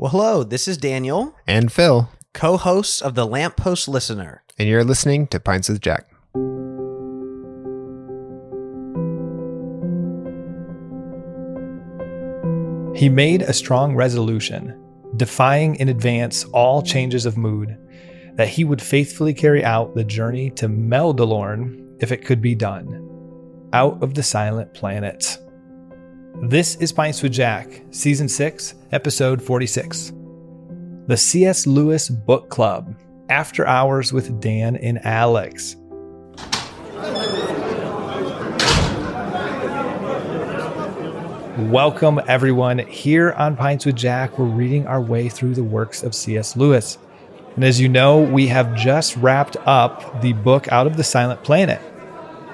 Well, hello, this is Daniel, And Phil. co-hosts of the Lamppost Listener. And you're listening to Pints with Jack. He made a strong resolution, defying in advance all changes of mood, that he would faithfully carry out the journey to Meldalorn if it could be done, out of the silent planet. This is Pints with Jack, Season 6, Episode 46. The C.S. Lewis Book Club, After Hours with Dan and Alex. Welcome, everyone. Here on Pints with Jack, we're reading our way through the works of C.S. Lewis. And as you know, we have just wrapped up the book Out of the Silent Planet.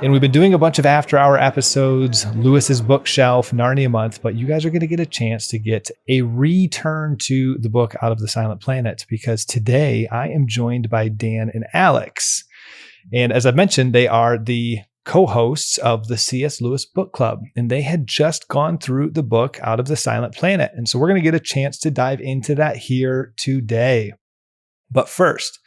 And we've been doing a bunch of after-hour episodes, Lewis's Bookshelf, Narnia Month, but you guys are going to get a chance to get a return to the book Out of the Silent Planet, because today I am joined by Dan and Alex. And as I mentioned, they are the co-hosts of the C.S. Lewis Book Club, and they had just gone through the book Out of the Silent Planet. And so we're going to get a chance to dive into that here today. But first,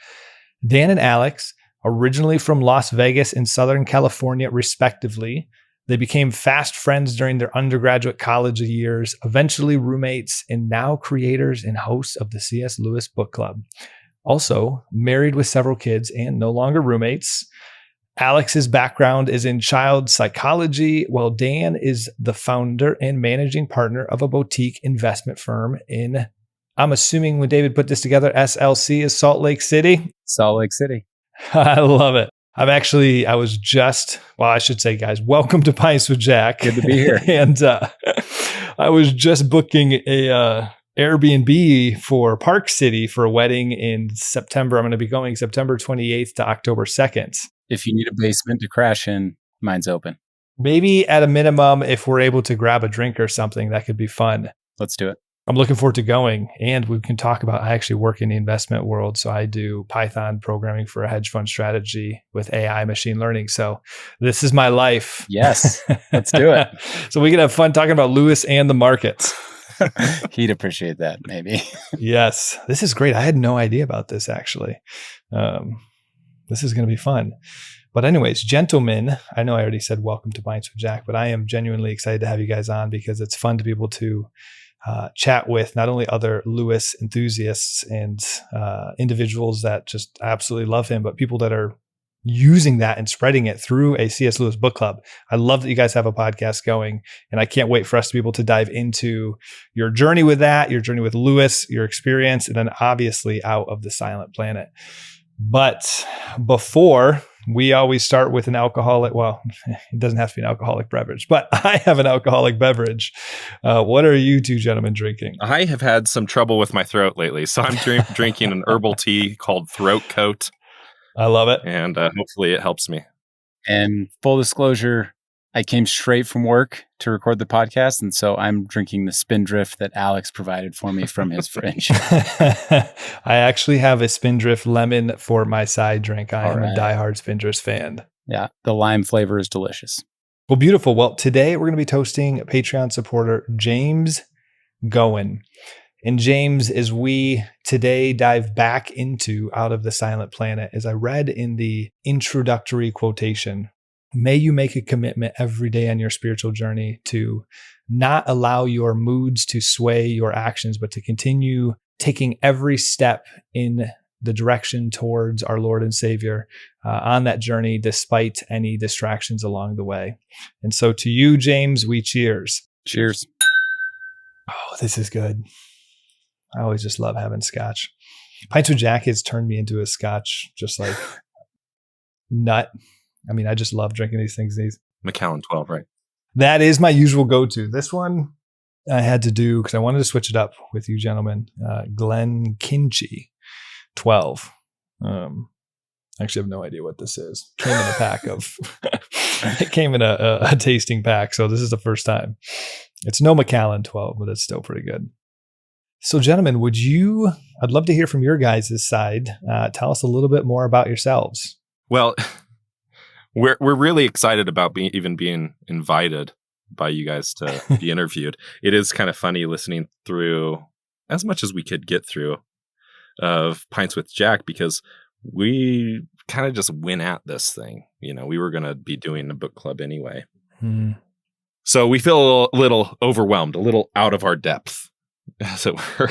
Dan and Alex, originally from Las Vegas and Southern California, respectively, they became fast friends during their undergraduate college years, eventually roommates, and now creators and hosts of the C.S. Lewis Book Club. Also, married with several kids and no longer roommates. Alex's background is in child psychology, while Dan is the founder and managing partner of a boutique investment firm in, I'm assuming when David put this together, SLC is Salt Lake City? Salt Lake City. I love it. I should say, guys, welcome to Pints with Jack. Good to be here. And I was just booking a Airbnb for Park City for a wedding in September. I'm going to be going September 28th to October 2nd. If you need a basement to crash in, mine's open. Maybe at a minimum, if we're able to grab a drink or something, that could be fun. Let's do it. I'm looking forward to going, and we can talk about, I actually work in the investment world. So I do Python programming for a hedge fund strategy with AI machine learning. So this is my life. Yes, let's do it. So we can have fun talking about Lewis and the markets. He'd appreciate that, maybe. Yes, this is great. I had no idea about this, actually. This is going to be fun. But anyways, gentlemen, I know I already said welcome to Pints with Jack, but I am genuinely excited to have you guys on because it's fun to be able to chat with not only other Lewis enthusiasts and individuals that just absolutely love him, but people that are using that and spreading it through a C.S. Lewis book club. I love that you guys have a podcast going, and I can't wait for us to be able to dive into your journey with that, your journey with Lewis, your experience, and then obviously Out of the Silent Planet. But before, we always start with an alcoholic. Well, it doesn't have to be an alcoholic beverage, but I have an alcoholic beverage. What are you two gentlemen drinking? I have had some trouble with my throat lately, so I'm drinking an herbal tea called Throat Coat. I love it. And hopefully it helps me. And full disclosure, I came straight from work to record the podcast, and so I'm drinking the Spindrift that Alex provided for me from his fridge. I actually have a Spindrift lemon for my side drink. I am a diehard Spindrift fan. Yeah, the lime flavor is delicious. Well, beautiful. Well, today we're going to be toasting Patreon supporter James Goen. And James, as we today dive back into Out of the Silent Planet, as I read in the introductory quotation, may you make a commitment every day on your spiritual journey to not allow your moods to sway your actions, but to continue taking every step in the direction towards our Lord and Savior on that journey, despite any distractions along the way. And so to you, James, we cheers. Cheers. Oh, this is good. I always just love having scotch. Pints with Jack has turned me into a scotch, just like nut. I mean, I just love drinking these things. Macallan 12, right? That is my usual go-to. This one I had to do because I wanted to switch it up with you gentlemen. Glen Kinchy 12. I actually have no idea what this is. Came in a pack of, it came in a tasting pack. So this is the first time. It's no Macallan 12, but it's still pretty good. So gentlemen, I'd love to hear from your guys' side. Tell us a little bit more about yourselves. Well, we're really excited about being invited by you guys to be interviewed. It is kind of funny listening through as much as we could get through of Pints with Jack, because we kind of just went at this thing. We were going to be doing a book club anyway. So we feel a little overwhelmed, a little out of our depth, as it were.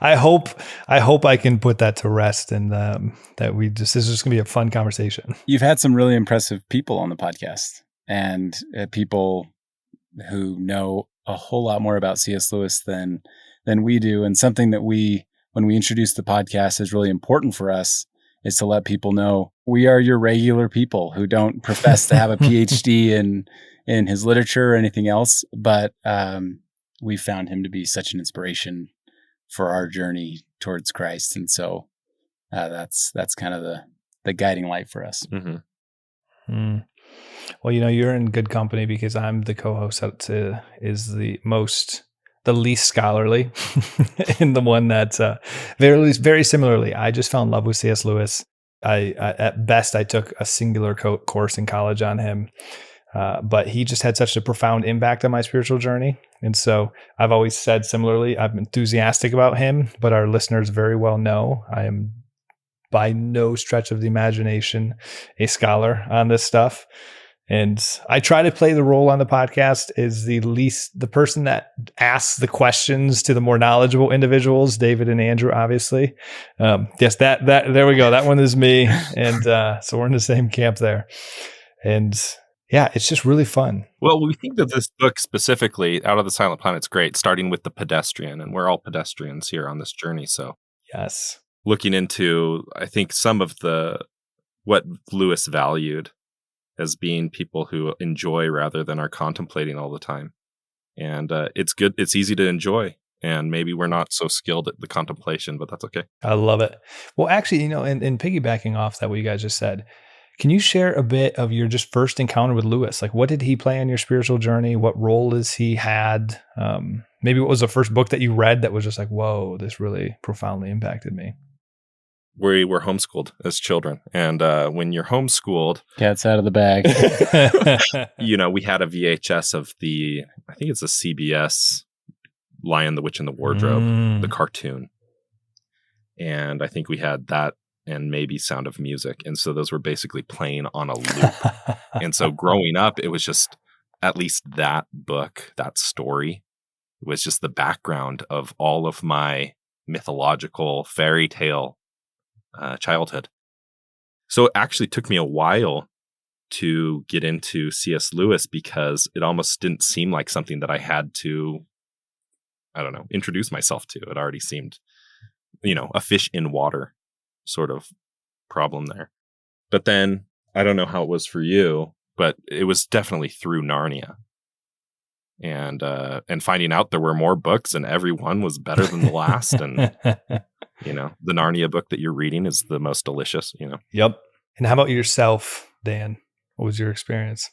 I hope I can put that to rest, and that this is just going to be a fun conversation. You've had some really impressive people on the podcast, and people who know a whole lot more about C.S. Lewis than we do. And something that when we introduce the podcast is really important for us is to let people know we are your regular people who don't profess to have a PhD in his literature or anything else, but we found him to be such an inspiration for our journey towards Christ. And so that's kind of the guiding light for us. Mm-hmm. Well, you're in good company, because I'm the co-host that is the least scholarly and the one that's very similarly. I just fell in love with C.S. Lewis. I at best, I took a singular course in college on him. But he just had such a profound impact on my spiritual journey. And so I've always said similarly, I'm enthusiastic about him, but our listeners very well know I am by no stretch of the imagination a scholar on this stuff. And I try to play the role on the podcast as the person that asks the questions to the more knowledgeable individuals, David and Andrew, obviously. Yes, that there we go. That one is me. And so we're in the same camp there. And yeah, it's just really fun. Well, we think that this book specifically, Out of the Silent Planet's great, starting with the pedestrian, and we're all pedestrians here on this journey. So yes, looking into, I think, some of what Lewis valued as being people who enjoy rather than are contemplating all the time. And it's good. It's easy to enjoy. And maybe we're not so skilled at the contemplation, but that's okay. I love it. Well, actually, in piggybacking off that, what you guys just said, can you share a bit of your just first encounter with Lewis? Like, what did he play in your spiritual journey? What role has he had? Maybe what was the first book that you read that was just like, whoa, this really profoundly impacted me? We were homeschooled as children. And when you're homeschooled, cat's out of the bag. We had a VHS of I think it's a CBS Lion, the Witch, and the Wardrobe, the cartoon. And I think we had that and maybe Sound of Music. And so those were basically playing on a loop. And so growing up, it was just at least that book, that story was just the background of all of my mythological fairy tale childhood. So it actually took me a while to get into C.S. Lewis, because it almost didn't seem like something that I had to, introduce myself to. It already seemed, a fish in water sort of problem there. But then, I don't know how it was for you, but it was definitely through Narnia. And finding out there were more books and every one was better than the last. And, the Narnia book that you're reading is the most delicious, Yep. And how about yourself, Dan? What was your experience?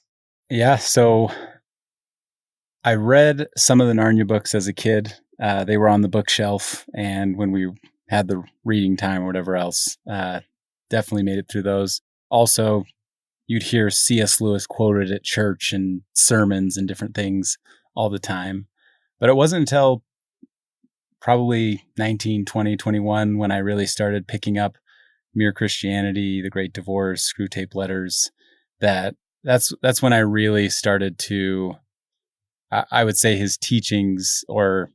Yeah. So I read some of the Narnia books as a kid. They were on the bookshelf. And when we had the reading time or whatever else, definitely made it through those. Also, you'd hear C.S. Lewis quoted at church and sermons and different things all the time. But it wasn't until probably 19, 20, 21 when I really started picking up Mere Christianity, The Great Divorce, Screwtape Letters, that's when I really started to, I would say his teachings or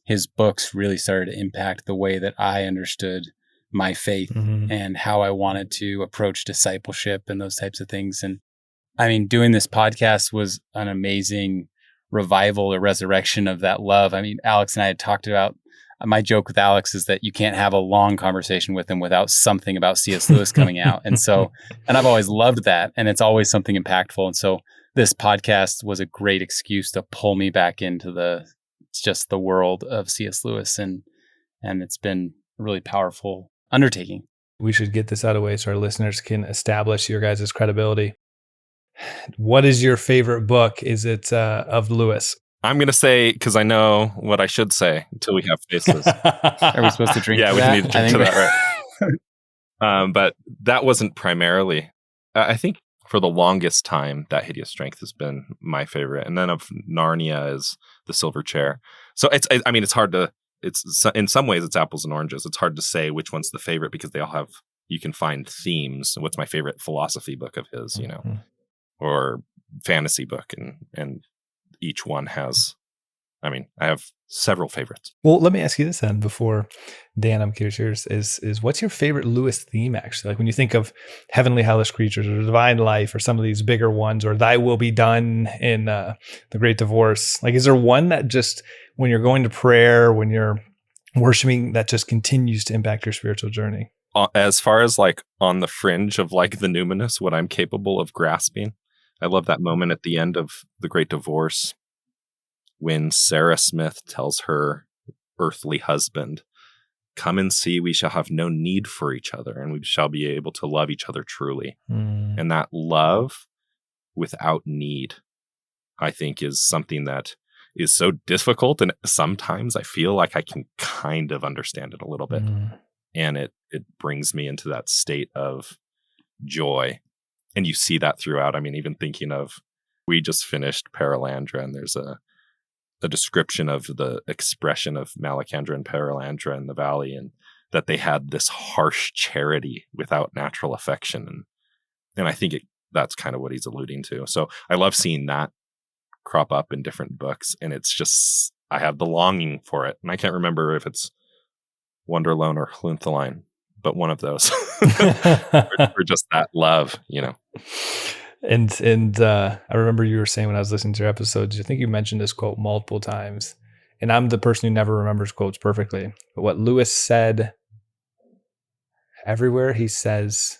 his books really started to impact the way that I understood my faith and how I wanted to approach discipleship and those types of things. And I mean, doing this podcast was an amazing revival or resurrection of that love. I mean, Alex and I had talked about, my joke with Alex is that you can't have a long conversation with him without something about C.S. Lewis coming out. And I've always loved that. And it's always something impactful. And so this podcast was a great excuse to pull me back into the world of C.S. Lewis. And it's been a really powerful undertaking. We should get this out of the way so our listeners can establish your guys' credibility. What is your favorite book? Is it of Lewis? I'm going to say, because I know what I should say until we have faces. Are we supposed to drink yeah, to we that? need to drink to that, right? But that wasn't primarily. I think for the longest time, That Hideous Strength has been my favorite. And then of Narnia is The Silver Chair. So it's hard to, in some ways it's apples and oranges. It's hard to say which one's the favorite because they all have, you can find themes. What's my favorite philosophy book of his, or fantasy book. And each one has, I have several favorites. Well, let me ask you this then before, Dan, I'm curious yours, is what's your favorite Lewis theme actually? Like when you think of heavenly hellish creatures or divine life or some of these bigger ones, or thy will be done in The Great Divorce, like is there one that just, when you're going to prayer, when you're worshiping, that just continues to impact your spiritual journey? As far as like on the fringe of like the numinous, what I'm capable of grasping, I love that moment at the end of The Great Divorce when Sarah Smith tells her earthly husband, come and see, we shall have no need for each other and we shall be able to love each other truly. And that love without need, I think, is something that is so difficult. And sometimes I feel like I can kind of understand it a little bit. And it brings me into that state of joy. And you see that throughout. Even thinking of, we just finished Paralandra, and there's a description of the expression of Malacandra and Paralandra in the valley, and that they had this harsh charity without natural affection. And I think that's kind of what he's alluding to. So I love seeing that crop up in different books, and it's just, I have the longing for it. And I can't remember if it's Wonderlone or Hluntheline, but one of those. for just that love, And I remember you were saying when I was listening to your episodes, I think you mentioned this quote multiple times, and I'm the person who never remembers quotes perfectly. But what Lewis said everywhere, he says,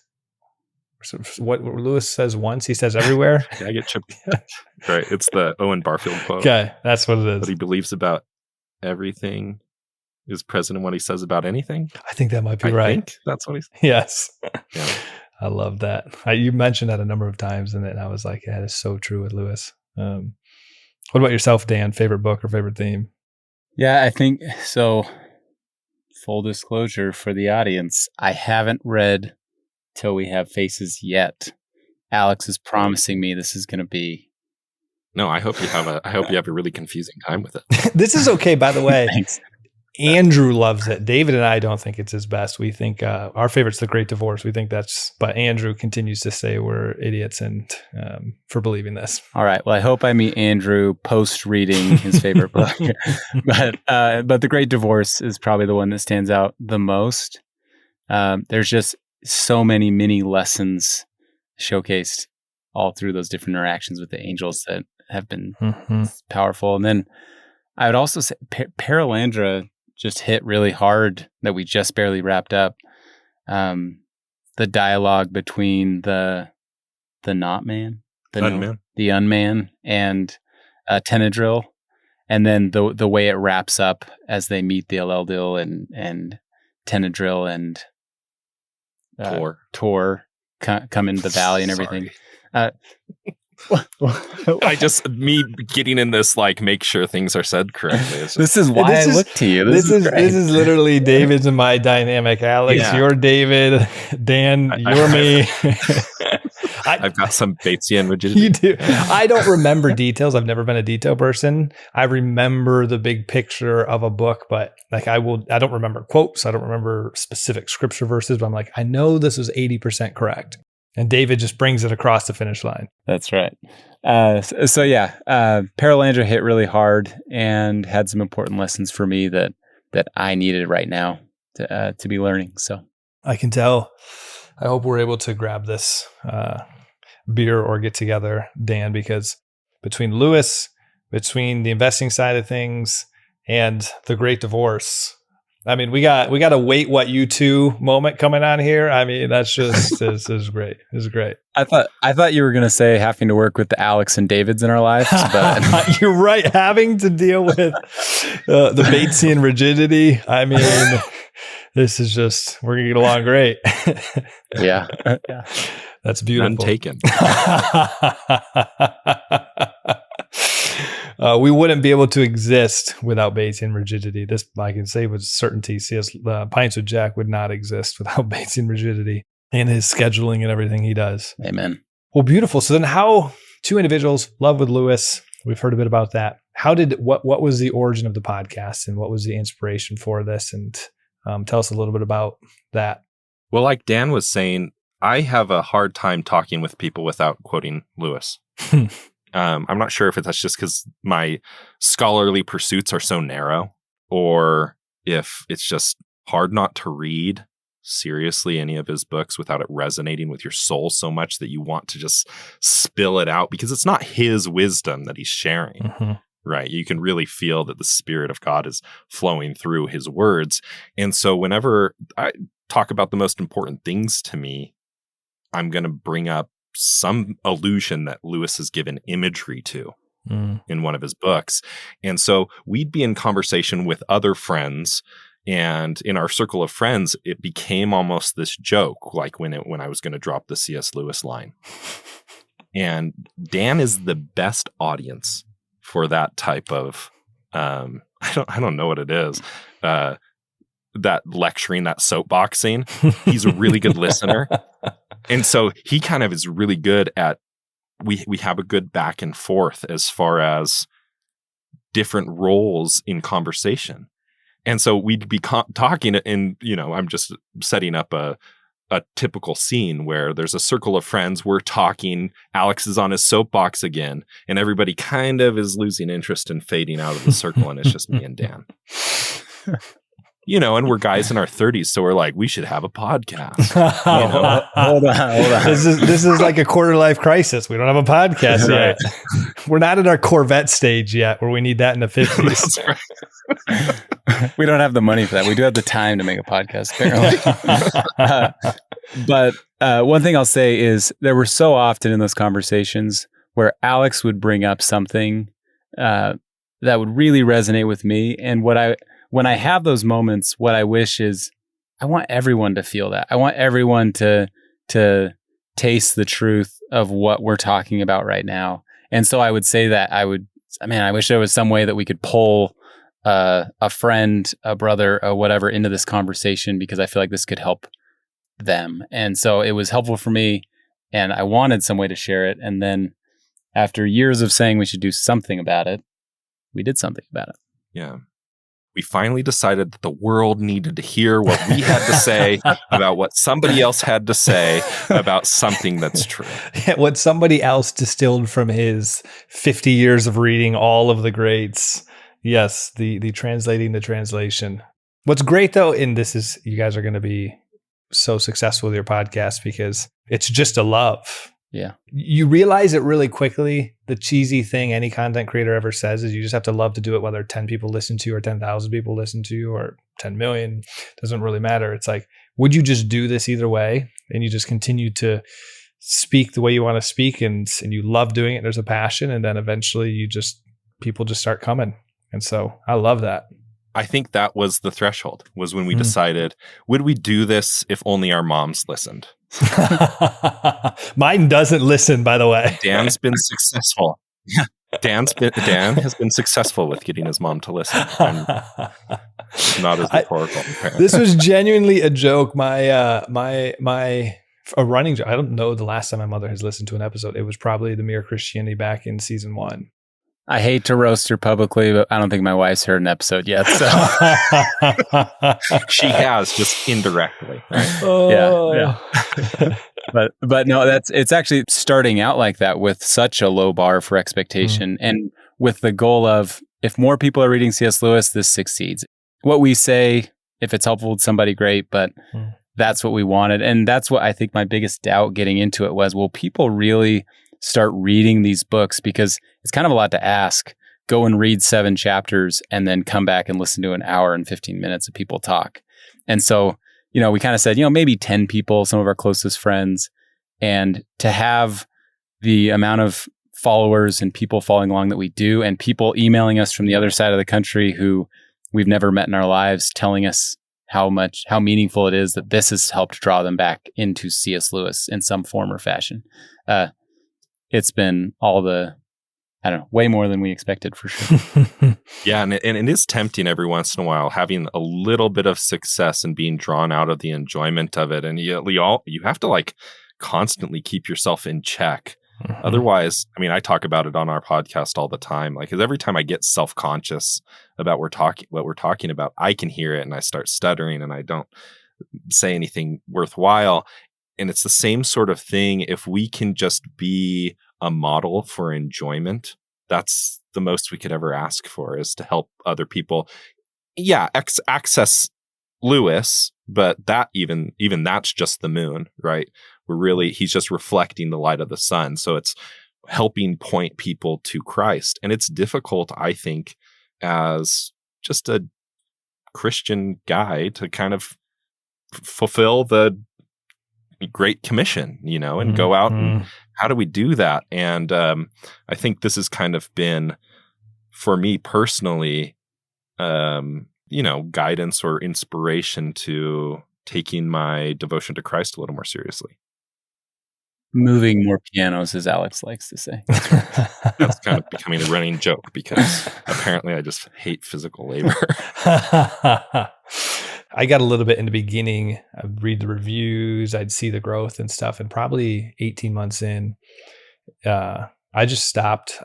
what Lewis says once, he says everywhere. Yeah, I get chipped. Right. It's the Owen Barfield quote. Okay, that's what it is. What he believes about everything is present in what he says about anything. I think that might be right. I think that's what he's. Yes. Yeah. I love that. You mentioned that a number of times, and I was like, yeah, that is so true with Lewis. What about yourself, Dan? Favorite book or favorite theme? Yeah, I think so. Full disclosure for the audience, I haven't read Till We Have Faces yet. Alex is promising me this is going to be. No, I hope you have a really confusing time with it. This is okay, by the way. Thanks. Andrew loves it. David and I don't think it's his best. We think our favorite's The Great Divorce. We think but Andrew continues to say we're idiots and for believing this. All right. Well, I hope I meet Andrew post reading his favorite book. But The Great Divorce is probably the one that stands out the most. There's just so many mini lessons showcased all through those different interactions with the angels that have been powerful. And then I would also say Paralandra just hit really hard, that we just barely wrapped up. The dialogue between the not man, the unman, and Tenedril, and then the way it wraps up as they meet the Elendil and Tenedril and Tor come into the valley and everything. Me getting in this, like, make sure things are said correctly. This is why I look to you. This is literally David's and my dynamic. Alex, you're David. Dan, you're me. I've got some Batesian rigidity. You do. I don't remember details. I've never been a detail person. I remember the big picture of a book, but like I don't remember quotes. I don't remember specific scripture verses, but I'm like, I know this is 80% correct. And David just brings it across the finish line. That's right. Paralandra hit really hard and had some important lessons for me that I needed right now to be learning. So I can tell. I hope we're able to grab this beer or get together, Dan, because between Lewis, between the investing side of things, and The Great Divorce, we got a wait what you two moment coming on here. That's just this is great. This is great. I thought you were going to say having to work with the Alex and Davids in our lives, but you're right. Having to deal with the Batesian rigidity. This is just, we're going to get along great. Yeah. That's beautiful. None taken. We wouldn't be able to exist without Batesian rigidity. This I can say with certainty. Pints with Jack would not exist without Batesian rigidity and his scheduling and everything he does. Amen. Well, beautiful. So then how two individuals, love with Lewis, we've heard a bit about that. What was the origin of the podcast and what was the inspiration for this? And tell us a little bit about that. Well, like Dan was saying, I have a hard time talking with people without quoting Lewis. I'm not sure if that's just because my scholarly pursuits are so narrow, or if it's just hard not to read seriously any of his books without it resonating with your soul so much that you want to just spill it out, because it's not his wisdom that he's sharing. Mm-hmm. Right. You can really feel that the Spirit of God is flowing through his words. And so whenever I talk about the most important things to me, I'm going to bring up some allusion that Lewis has given imagery to in one of his books. And so we'd be in conversation with other friends, and in our circle of friends, it became almost this joke, like when I was going to drop the C.S. Lewis line. And Dan is the best audience for that type of, I don't know what it is, that lecturing, that soapboxing. He's a really good listener. And so he kind of is really good at, we have a good back and forth as far as different roles in conversation. And so we'd be talking, and, I'm just setting up a typical scene where there's a circle of friends, we're talking, Alex is on his soapbox again, and everybody kind of is losing interest and fading out of the circle, and it's just me and Dan. And we're guys in our 30s, so we're like, we should have a podcast. Hold on. This is like a quarter life crisis. We don't have a podcast yet. We're not at our Corvette stage yet, where we need that in the 50s. That's right. We don't have the money for that. We do have the time to make a podcast, apparently. But one thing I'll say is there were so often in those conversations where Alex would bring up something that would really resonate with me. And when I have those moments, what I wish is I want everyone to feel that. I want everyone to taste the truth of what we're talking about right now. And so I would say that I wish there was some way that we could pull a friend, a brother, or whatever into this conversation, because I feel like this could help them. And so it was helpful for me, and I wanted some way to share it. And then after years of saying we should do something about it, we did something about it. Yeah. We finally decided that the world needed to hear what we had to say about what somebody else had to say about something that's true. What somebody else distilled from his 50 years of reading all of the greats. Yes, the translating the translation. What's great though, and this is, you guys are going to be so successful with your podcast because it's just a love. Yeah. You realize it really quickly. The cheesy thing any content creator ever says is you just have to love to do it, whether 10 people listen to you or 10,000 people listen to you or 10 million, doesn't really matter. It's like, would you just do this either way? And you just continue to speak the way you want to speak, and you love doing it. There's a passion. And then eventually people just start coming. And so I love that. I think that was the threshold, was when we decided, would we do this if only our moms listened? Mine doesn't listen, by the way. Dan's been successful. Dan has been successful with getting his mom to listen. I'm not as rhetorical. This was genuinely a joke. A running joke. I don't know the last time my mother has listened to an episode. It was probably the Mere Christianity back in season 1. I hate to roast her publicly, but I don't think my wife's heard an episode yet. So she has, just indirectly. Right? Oh. Yeah. But no, it's actually starting out like that with such a low bar for expectation, and with the goal of, if more people are reading C.S. Lewis, this succeeds. What we say, if it's helpful to somebody, great, but that's what we wanted. And that's what I think my biggest doubt getting into it was, will people really start reading these books? Because it's kind of a lot to ask. Go and read 7 chapters and then come back and listen to an hour and 15 minutes of people talk. And so, we kind of said, maybe 10 people, some of our closest friends, and to have the amount of followers and people following along that we do, and people emailing us from the other side of the country who we've never met in our lives, telling us how meaningful it is that this has helped draw them back into C.S. Lewis in some form or fashion. It's been way more than we expected, for sure. Yeah, and it is tempting every once in a while, having a little bit of success and being drawn out of the enjoyment of it. And you have to constantly keep yourself in check. Otherwise, I mean, I talk about it on our podcast all the time. Like, 'cause every time I get self-conscious about what we're talking about, I can hear it and I start stuttering and I don't say anything worthwhile. And it's the same sort of thing. If we can just be a model for enjoyment, that's the most we could ever ask for, is to help other people. Yeah, access Lewis, but that even that's just the moon, right? He's just reflecting the light of the sun. So it's helping point people to Christ. And it's difficult, I think, as just a Christian guy to kind of fulfill the Great Commission, and go out and how do we do that? And I think this has kind of been, for me personally, guidance or inspiration to taking my devotion to Christ a little more seriously. Moving more pianos, as Alex likes to say. That's kind of becoming a running joke because apparently I just hate physical labor. I got a little bit in the beginning. I'd read the reviews, I'd see the growth and stuff. And probably 18 months in, I just stopped.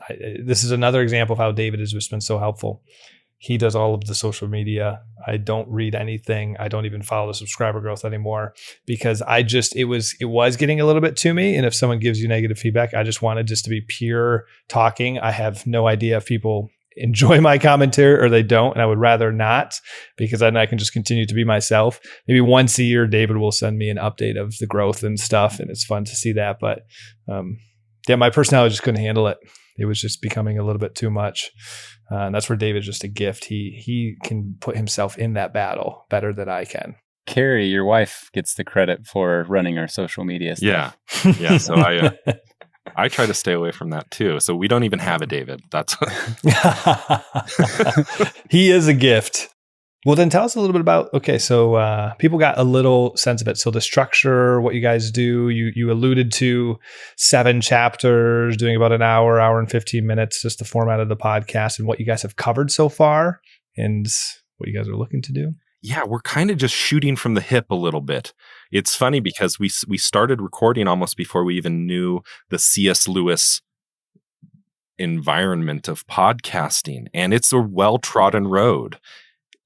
This is another example of how David has just been so helpful. He does all of the social media. I don't read anything. I don't even follow the subscriber growth anymore because it was getting a little bit to me. And if someone gives you negative feedback, I just wanted just to be pure talking. I have no idea if people enjoy my commentary or they don't. And I would rather not, because then I can just continue to be myself. Maybe once a year, David will send me an update of the growth and stuff. And it's fun to see that. But my personality just couldn't handle it. It was just becoming a little bit too much. And that's where David's just a gift. He can put himself in that battle better than I can. Carrie, your wife, gets the credit for running our social media stuff. Yeah. So I try to stay away from that too. So we don't even have a David. That's he is a gift. Well, then tell us a little bit about, so people got a little sense of it. So the structure, what you guys do, you alluded to 7 chapters, doing about an hour and 15 minutes, just the format of the podcast and what you guys have covered so far and what you guys are looking to do. Yeah, we're kind of just shooting from the hip a little bit. It's funny because we started recording almost before we even knew the C.S. Lewis environment of podcasting, and it's a well-trodden road.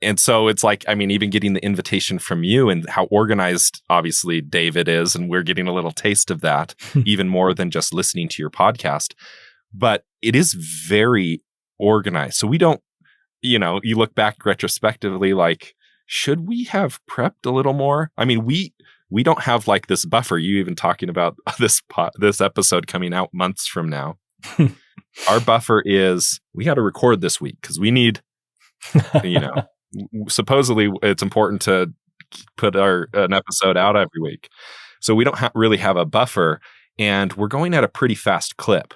And so it's like, I mean, even getting the invitation from you and how organized, obviously, David is, and we're getting a little taste of that, even more than just listening to your podcast. But it is very organized. So we don't, you look back retrospectively, like, should we have prepped a little more? I mean, we don't have like this buffer. You even talking about this episode coming out months from now. Our buffer is, we got to record this week because we need, supposedly it's important to put an episode out every week. So we don't really have a buffer, and we're going at a pretty fast clip.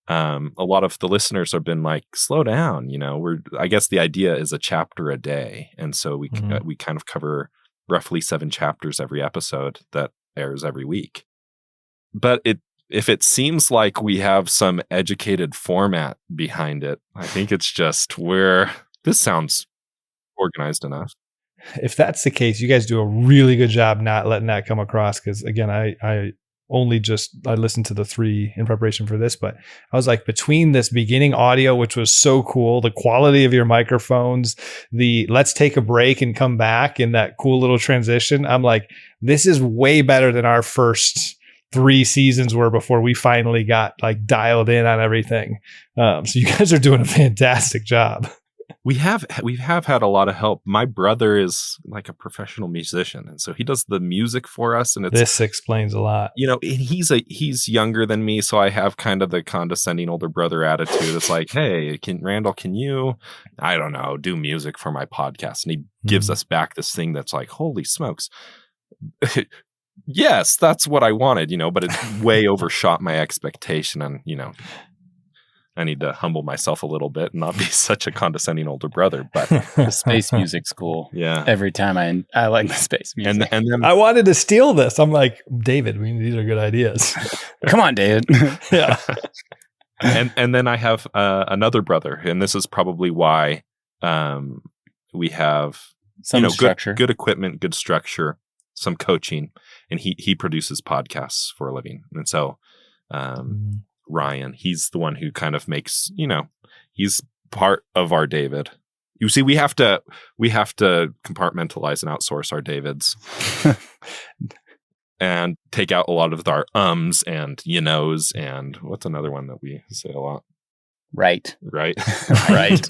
A lot of the listeners have been like, slow down. I guess the idea is a chapter a day. And so we kind of cover roughly 7 chapters every episode that airs every week. But if it seems like we have some educated format behind it, I think it's just this sounds organized enough. If that's the case, you guys do a really good job not letting that come across. Because again, I listened to the 3 in preparation for this, but I was like, between this beginning audio, which was so cool, the quality of your microphones, the let's take a break and come back, and that cool little transition, I'm like, this is way better than our first 3 seasons were before we finally got like dialed in on everything. So you guys are doing a fantastic job. We have had a lot of help. My brother is like a professional musician, and so he does the music for us. And this explains a lot. And he's younger than me, so I have kind of the condescending older brother attitude. It's like, hey, Randall, can you, I don't know, do music for my podcast? And he gives us back this thing that's like, holy smokes. Yes, that's what I wanted, but it way overshot my expectation, and I need to humble myself a little bit and not be such a condescending older brother. But the space music's cool. Yeah. Every time I like the space music. And then I wanted to steal this. I'm like, David, these are good ideas. Come on, David. Yeah. and then I have another brother, and this is probably why we have some structure, good equipment, good structure. some coaching, and he produces podcasts for a living. And so Ryan, he's the one who kind of makes, he's part of our David. You see, we have to compartmentalize and outsource our Davids and take out a lot of our ums and knows, and what's another one that we say a lot? Right. Right.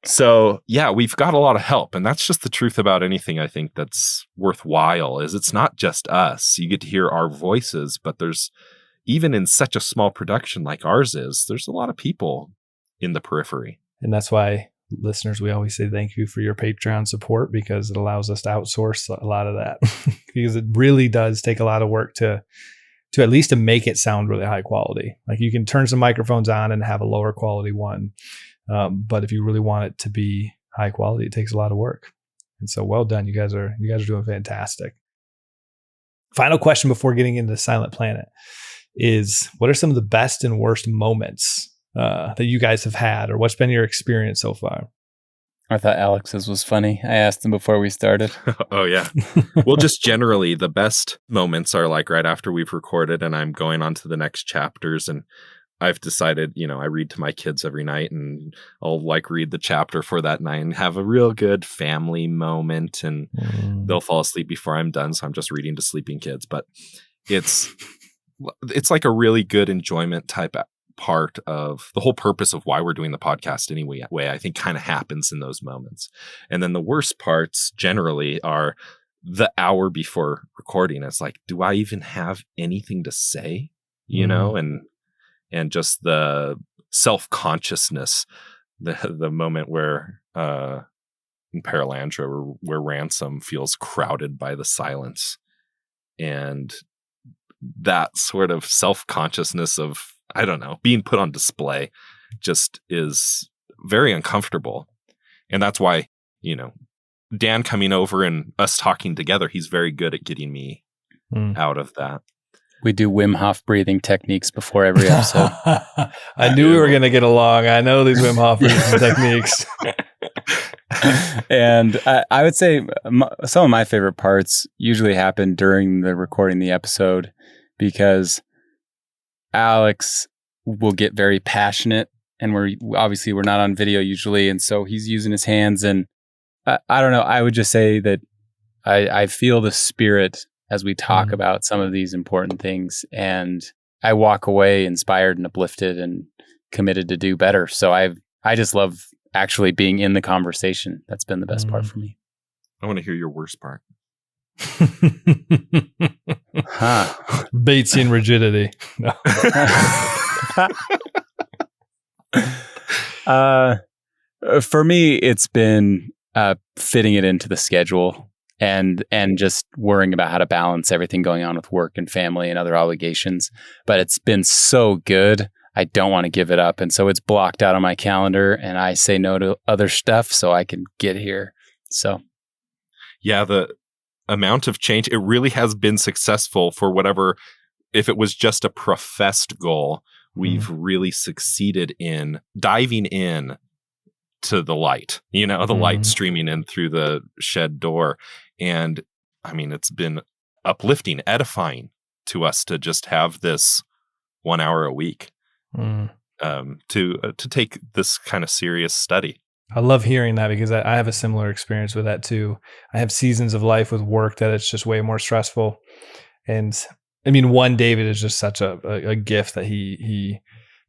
So yeah, we've got a lot of help, and that's just the truth about anything I think that's worthwhile. Is it's not just us. You get to hear our voices, but there's, even in such a small production like ours is, there's a lot of people in the periphery. And that's why, listeners, we always say thank you for your Patreon support, because it allows us to outsource a lot of that. Because it really does take a lot of work to at least to make it sound really high quality. Like, you can turn some microphones on and have a lower quality one. But if you really want it to be high quality, it takes a lot of work. And so, well done. You guys are doing fantastic. Final question before getting into Silent Planet is, what are some of the best and worst moments that you guys have had, or what's been your experience so far? I thought Alex's was funny. I asked him before we started. Oh, yeah. Well, just generally, the best moments are like right after we've recorded and I'm going on to the next chapters, and I've decided, I read to my kids every night, and I'll read the chapter for that night and have a real good family moment, and they'll fall asleep before I'm done. So I'm just reading to sleeping kids, but it's like a really good enjoyment type part of the whole purpose of why we're doing the podcast anyway, I think kind of happens in those moments. And then the worst parts generally are the hour before recording. It's like, do I even have anything to say? And just the self-consciousness, the moment where in Paralandra where Ransom feels crowded by the silence, and that sort of self-consciousness of, I don't know, being put on display just is very uncomfortable. And that's why, Dan coming over and us talking together, he's very good at getting me out of that. We do Wim Hof breathing techniques before every episode. I knew we were going to get along. I know these Wim Hof breathing techniques. And I would say some of my favorite parts usually happen during the recording the episode, because Alex will get very passionate, and we're not on video usually. And so he's using his hands, and I don't know. I would just say that I feel the spirit as we talk about some of these important things, and I walk away inspired and uplifted and committed to do better. So I just love actually being in the conversation. That's been the best part for me. I want to hear your worst part. Batesian rigidity. No. For me, it's been fitting it into the schedule and just worrying about how to balance everything going on with work and family and other obligations. But it's been so good, I don't want to give it up. And so it's blocked out on my calendar, and I say no to other stuff so I can get here. So yeah, the amount of change, it really has been successful for whatever. If it was just a professed goal, we've really succeeded in diving in to the light, the light streaming in through the shed door. And I mean, it's been uplifting, edifying to us to just have this 1 hour a week to take this kind of serious study. I love hearing that, because I have a similar experience with that too. I have seasons of life with work that it's just way more stressful. And I mean, David is just such a gift that he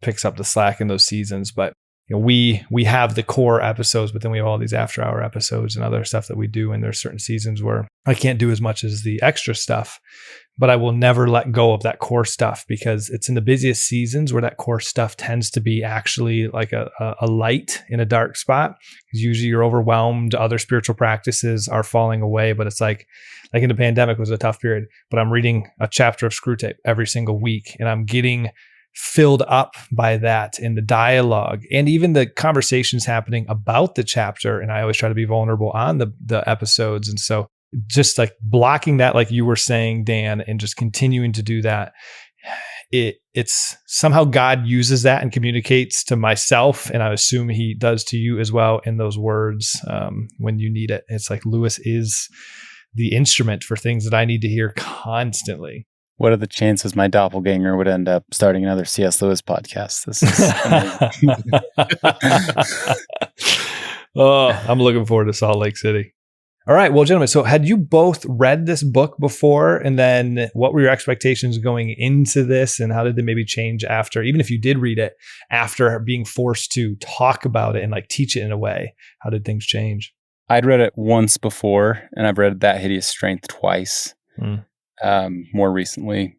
picks up the slack in those seasons. But we have the core episodes, but then we have all these after hour episodes and other stuff that we do. And there's certain seasons where I can't do as much as the extra stuff, but I will never let go of that core stuff, because it's in the busiest seasons where that core stuff tends to be actually like a light in a dark spot. Because usually you're overwhelmed. Other spiritual practices are falling away, but it's like in the pandemic was a tough period, but I'm reading a chapter of Screwtape every single week, and I'm getting filled up by that in the dialogue and even the conversations happening about the chapter. And I always try to be vulnerable on the episodes. And so just like blocking that, like you were saying, Dan, and just continuing to do that, it's somehow God uses that and communicates to myself. And I assume he does to you as well in those words when you need it. It's like Lewis is the instrument for things that I need to hear constantly. What are the chances my doppelganger would end up starting another C.S. Lewis podcast? This is Oh, I'm looking forward to Salt Lake City. All right. Well, gentlemen, so had you both read this book before? And then what were your expectations going into this? And how did they maybe change after, even if you did read it, after being forced to talk about it and like teach it in a way? How did things change? I'd read it once before, and I've read That Hideous Strength twice, more recently.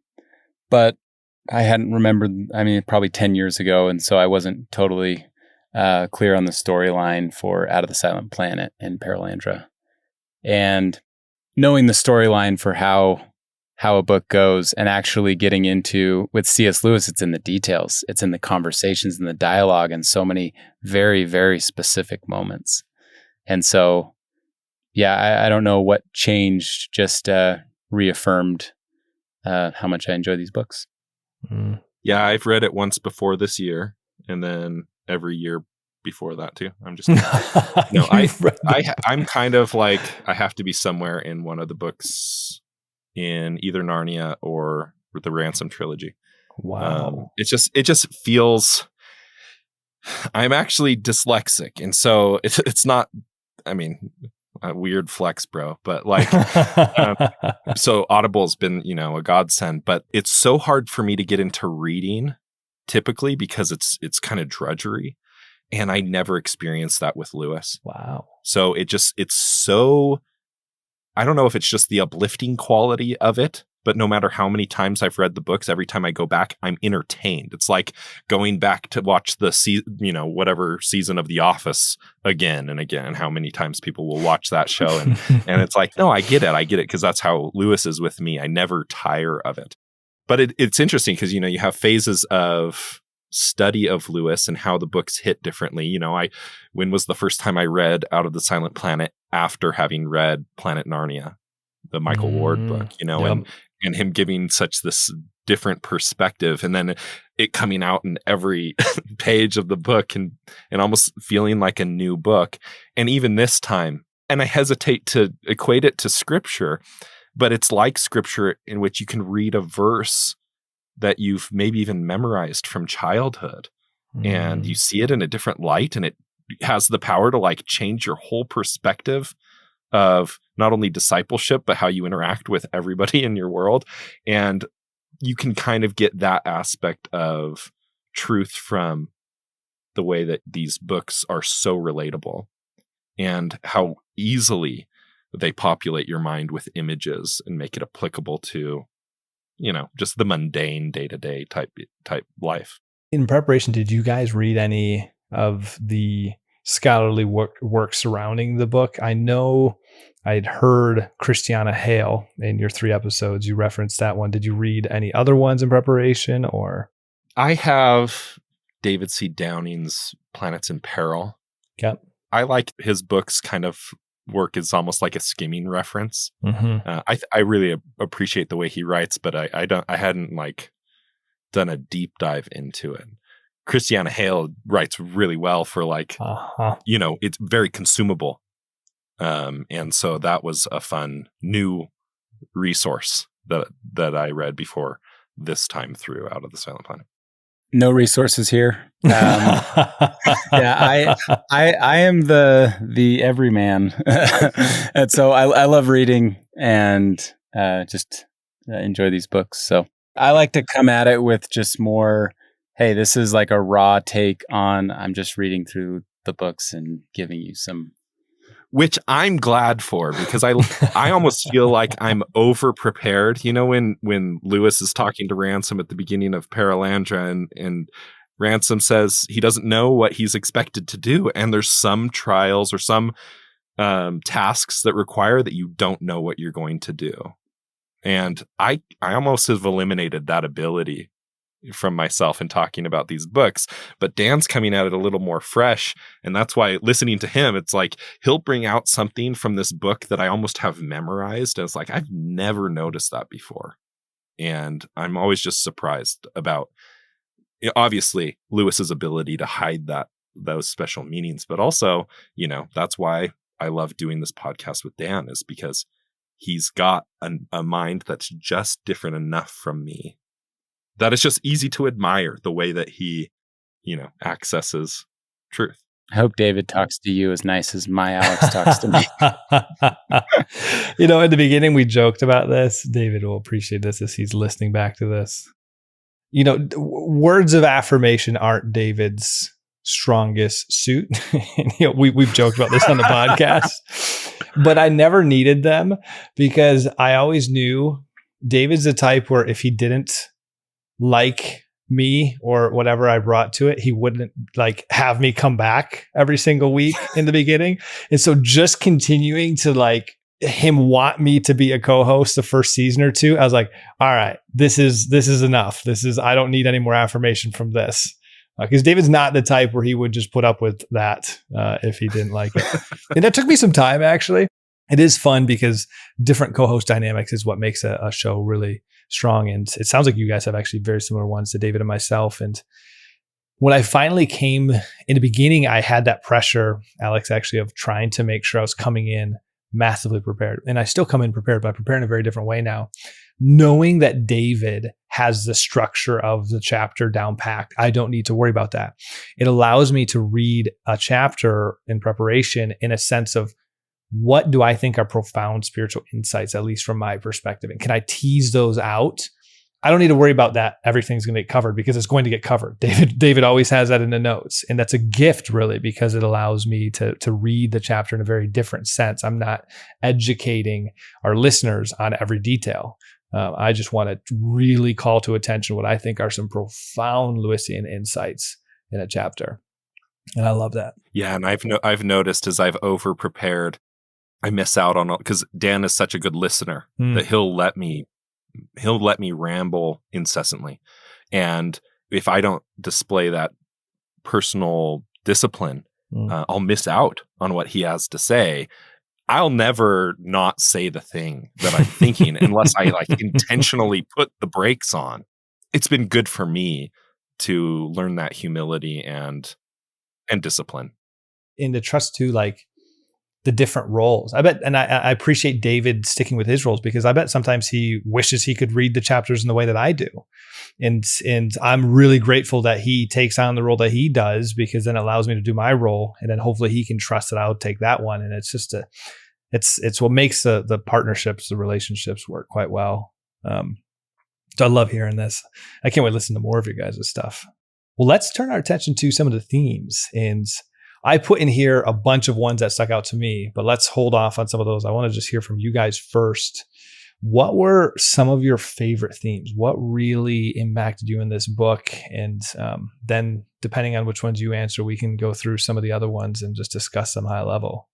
But I hadn't remembered, probably 10 years ago. And so I wasn't totally clear on the storyline for Out of the Silent Planet and Paralandra. And knowing the storyline for how a book goes and actually getting into, with C.S. Lewis, it's in the details. It's in the conversations and the dialogue and so many very, very specific moments. And so, yeah, I don't know what changed, just reaffirmed how much I enjoy these books. Yeah, I've read it once before this year, and then every year before that too. I'm just no. I'm kind of like, I have to be somewhere in one of the books in either Narnia or the Ransom trilogy. Wow. It just feels. I'm actually dyslexic, and so it's not. I mean, a weird flex, bro, but like, so Audible's been, a godsend, but it's so hard for me to get into reading typically because it's kind of drudgery. And I never experienced that with Lewis. Wow. So it's so, I don't know if it's just the uplifting quality of it, but no matter how many times I've read the books, every time I go back, I'm entertained. It's like going back to watch the whatever season of The Office again and again, how many times people will watch that show. And, and it's like, no, I get it. Because that's how Lewis is with me. I never tire of it. But it's interesting because, you have phases of study of Lewis and how the books hit differently. When was the first time I read Out of the Silent Planet after having read Planet Narnia, the Michael Ward book, Yep. and him giving such this different perspective, and then it coming out in every page of the book and almost feeling like a new book. And even this time, and I hesitate to equate it to scripture, but it's like scripture in which you can read a verse that you've maybe even memorized from childhood, and you see it in a different light, and it has the power to like change your whole perspective of not only discipleship, but how you interact with everybody in your world. And you can kind of get that aspect of truth from the way that these books are so relatable and how easily they populate your mind with images and make it applicable to, just the mundane day-to-day type life. In preparation, did you guys read any of the scholarly work surrounding the book? I know I'd heard Christiana Hale in your 3 episodes. You referenced that one. Did you read any other ones in preparation, or? I have David C. Downing's Planets in Peril. Yep. I like his books kind of work is almost like a skimming reference. I really appreciate the way he writes, but I hadn't like done a deep dive into it. Christiana Hale writes really well for like, it's very consumable. And so that was a fun new resource that I read before this time through Out of the Silent Planet. No resources here. Yeah, I am the everyman, and so I love reading and just enjoy these books. So I like to come at it with just more, hey, this is like a raw take on, I'm just reading through the books and giving you some. Which I'm glad for, because I almost feel like I'm over prepared. When Lewis is talking to Ransom at the beginning of Paralandra, and Ransom says he doesn't know what he's expected to do, and there's some trials or some tasks that require that you don't know what you're going to do. And I almost have eliminated that ability from myself in talking about these books, but Dan's coming at it a little more fresh. And that's why listening to him, it's like, he'll bring out something from this book that I almost have memorized. And it's like, I've never noticed that before. And I'm always just surprised about, obviously, Lewis's ability to hide those special meanings, but also, that's why I love doing this podcast with Dan, is because he's got a mind that's just different enough from me that it's just easy to admire the way that he, accesses truth. I hope David talks to you as nice as my Alex talks to me. In the beginning, we joked about this. David will appreciate this as he's listening back to this. Words of affirmation aren't David's strongest suit. We've joked about this on the podcast, but I never needed them because I always knew David's the type where if he didn't like me or whatever I brought to it, he wouldn't have me come back every single week in the beginning. And so just continuing to him want me to be a co-host the first season or two, I was like, all right, this is enough. I don't need any more affirmation from this. Because David's not the type where he would just put up with that if he didn't like it. And that took me some time, actually. It is fun because different co-host dynamics is what makes a show really strong. And it sounds like you guys have actually very similar ones to David and myself. And when I finally came in the beginning, I had that pressure, Alex, actually, of trying to make sure I was coming in massively prepared. And I still come in prepared, but I prepare in a very different way now. Knowing that David has the structure of the chapter down packed, I don't need to worry about that. It allows me to read a chapter in preparation in a sense of what do I think are profound spiritual insights, at least from my perspective? And can I tease those out? I don't need to worry about that. Everything's going to get covered because it's going to get covered. David always has that in the notes. And that's a gift, really, because it allows me to read the chapter in a very different sense. I'm not educating our listeners on every detail. I just want to really call to attention what I think are some profound Lewisian insights in a chapter. And I love that. Yeah. And I've noticed as I've over prepared, I miss out on, because Dan is such a good listener that he'll let me ramble incessantly. And if I don't display that personal discipline, I'll miss out on what he has to say. I'll never not say the thing that I'm thinking unless I intentionally put the brakes on. It's been good for me to learn that humility and discipline. And to trust too, the different roles. I bet, and I appreciate David sticking with his roles because I bet sometimes he wishes he could read the chapters in the way that I do. And I'm really grateful that he takes on the role that he does because then it allows me to do my role. And then hopefully he can trust that I'll take that one. And it's just it's what makes the partnerships, the relationships work quite well. So I love hearing this. I can't wait to listen to more of your guys' stuff. Well, let's turn our attention to some of the themes. And I put in here a bunch of ones that stuck out to me, but let's hold off on some of those. I want to just hear from you guys first. What were some of your favorite themes? What really impacted you in this book? And then depending on which ones you answer, we can go through some of the other ones and just discuss them high level,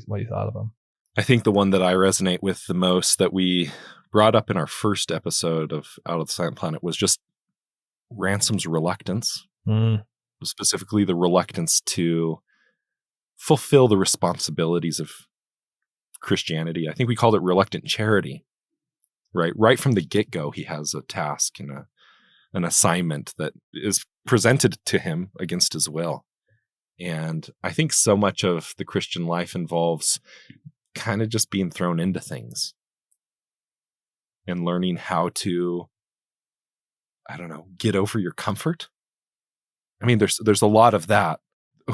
what you thought of them. I think the one that I resonate with the most that we brought up in our first episode of Out of the Silent Planet was just Ransom's reluctance, specifically the reluctance to fulfill the responsibilities of Christianity. I think we called it reluctant charity, right? Right from the get-go, he has a task and an assignment that is presented to him against his will. And I think so much of the Christian life involves kind of just being thrown into things and learning how to, get over your comfort. I mean, there's a lot of that.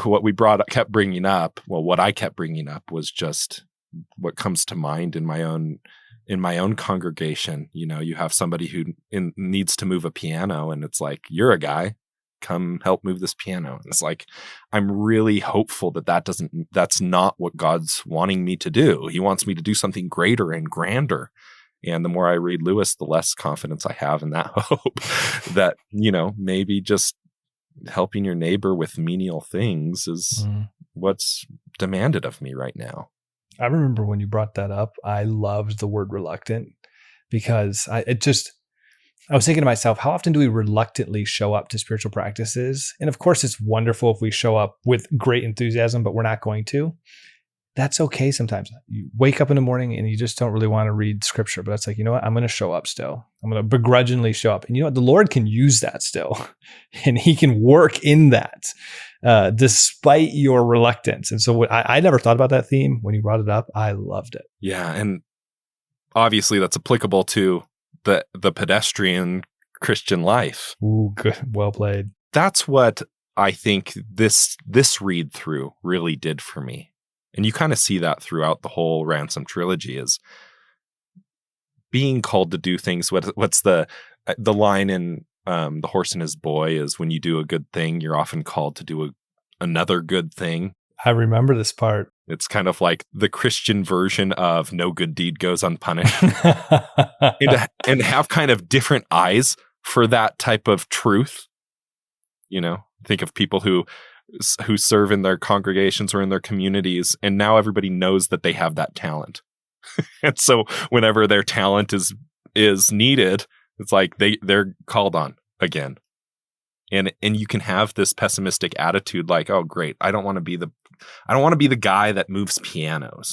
What I kept bringing up was just what comes to mind in my own congregation. You have somebody who needs to move a piano, and it's like, you're a guy, come help move this piano. And it's like, I'm really hopeful that's not what God's wanting me to do. He wants me to do something greater and grander. And the more I read Lewis, the less confidence I have in that hope that, maybe just helping your neighbor with menial things is what's demanded of me right now. I remember when you brought that up, I loved the word reluctant because I was thinking to myself, how often do we reluctantly show up to spiritual practices? And of course, it's wonderful if we show up with great enthusiasm, but we're not going to. That's okay sometimes. You wake up in the morning and you just don't really want to read scripture, but it's like, you know what? I'm going to show up still. I'm going to begrudgingly show up. And you know what? The Lord can use that still. And he can work in that despite your reluctance. And so I never thought about that theme. When you brought it up, I loved it. Yeah. And obviously that's applicable to the pedestrian Christian life. Ooh, good. Well played. That's what I think this read through really did for me. And you kind of see that throughout the whole Ransom trilogy, is being called to do things. What's the line in The Horse and His Boy is, when you do a good thing, you're often called to do another good thing. I remember this part. It's kind of like the Christian version of no good deed goes unpunished. and have kind of different eyes for that type of truth. You know, think of people who serve in their congregations or in their communities, and now everybody knows that they have that talent. And so whenever their talent is needed, it's like they're called on again. And you can have this pessimistic attitude like, oh great, I don't want to be the guy that moves pianos.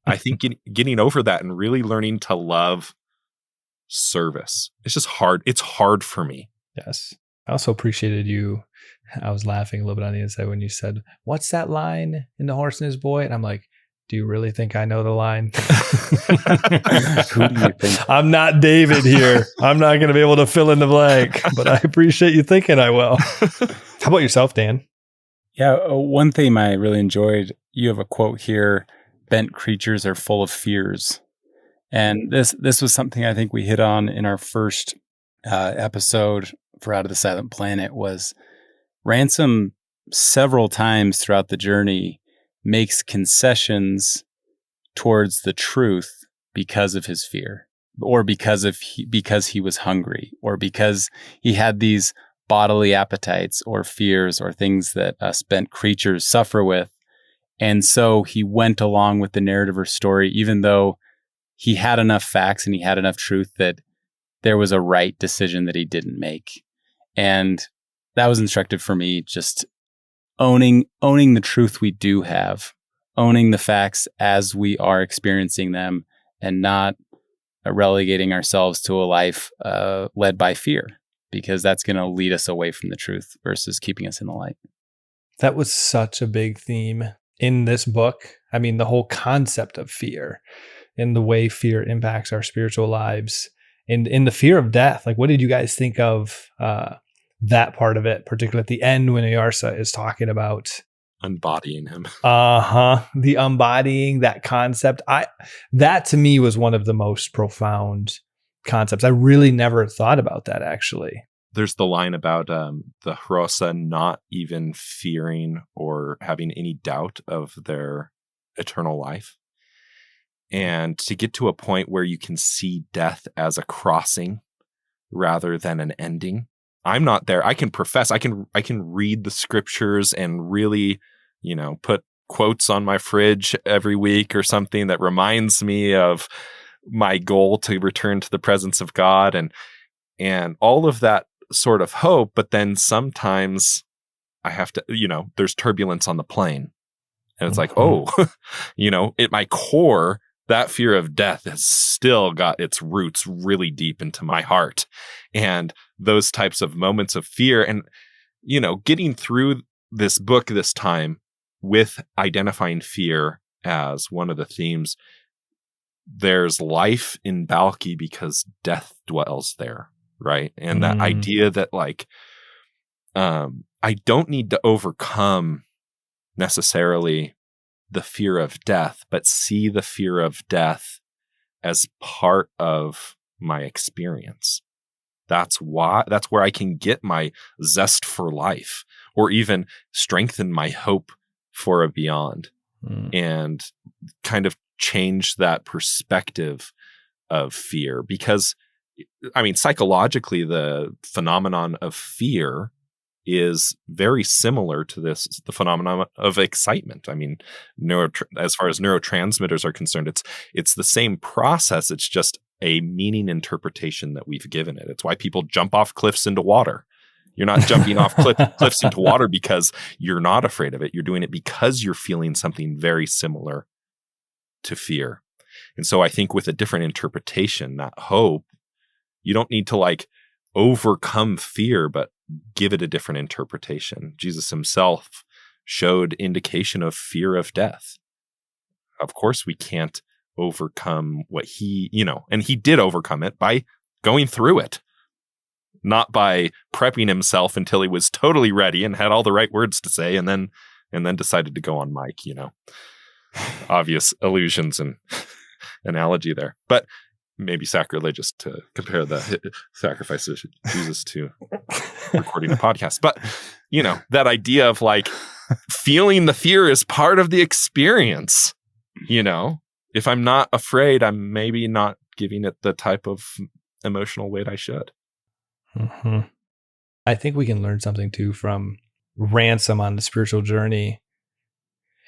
I think getting over that and really learning to love service. It's just hard. It's hard for me. Yes. I also appreciated you. I was laughing a little bit on the inside when you said, "What's that line in The Horse and His Boy?" And I'm like, do you really think I know the line? Who do you think? I'm not David here. I'm not going to be able to fill in the blank, but I appreciate you thinking I will. How about yourself, Dan? Yeah, one theme I really enjoyed, you have a quote here, "Bent creatures are full of fears." And this was something I think we hit on in our first episode for Out of the Silent Planet, was Ransom several times throughout the journey makes concessions towards the truth because of his fear, or because he was hungry, or because he had these bodily appetites or fears or things that us bent creatures suffer with. And so he went along with the narrative or story, even though he had enough facts and he had enough truth that there was a right decision that he didn't make. And that was instructive for me, just owning the truth we do have, owning the facts as we are experiencing them, and not relegating ourselves to a life led by fear, because that's going to lead us away from the truth versus keeping us in the light. That was such a big theme in this book. I mean, the whole concept of fear and the way fear impacts our spiritual lives, and in the fear of death. Like, what did you guys think of that part of it, particularly at the end when Ayarsa is talking about Embodying him. The embodying that concept. That to me was one of the most profound concepts. I really never thought about that, actually. There's the line about the Hrosa not even fearing or having any doubt of their eternal life. And to get to a point where you can see death as a crossing rather than an ending. I'm not there. I can profess, I can read the scriptures and really, put quotes on my fridge every week or something that reminds me of my goal to return to the presence of God and all of that sort of hope. But then sometimes I have to, there's turbulence on the plane, and it's like, at my core, that fear of death has still got its roots really deep into my heart. And those types of moments of fear, and, getting through this book this time with identifying fear as one of the themes. There's life in Balki because death dwells there, right? And that idea that I don't need to overcome necessarily the fear of death, but see the fear of death as part of my experience. That's where I can get my zest for life, or even strengthen my hope for a beyond, and kind of change that perspective of fear. Because, psychologically, the phenomenon of fear is very similar to the phenomenon of excitement. As far as neurotransmitters are concerned, it's the same process. It's just a meaning interpretation that we've given it. It's why people jump off cliffs into water. You're not jumping off cliffs into water because you're not afraid of it. You're doing it because you're feeling something very similar to fear. And so I think with a different interpretation, that hope, you don't need to overcome fear, but give it a different interpretation. Jesus himself showed indication of fear of death. Of course, we can't overcome what he, and he did overcome it by going through it, not by prepping himself until he was totally ready and had all the right words to say, and then decided to go on mic. Obvious allusions and analogy there, but maybe sacrilegious to compare the sacrifice of Jesus to recording a podcast. But that idea of like feeling the fear is part of the experience. If I'm not afraid, I'm maybe not giving it the type of emotional weight I should. Mm-hmm. I think we can learn something too from Ransom on the spiritual journey.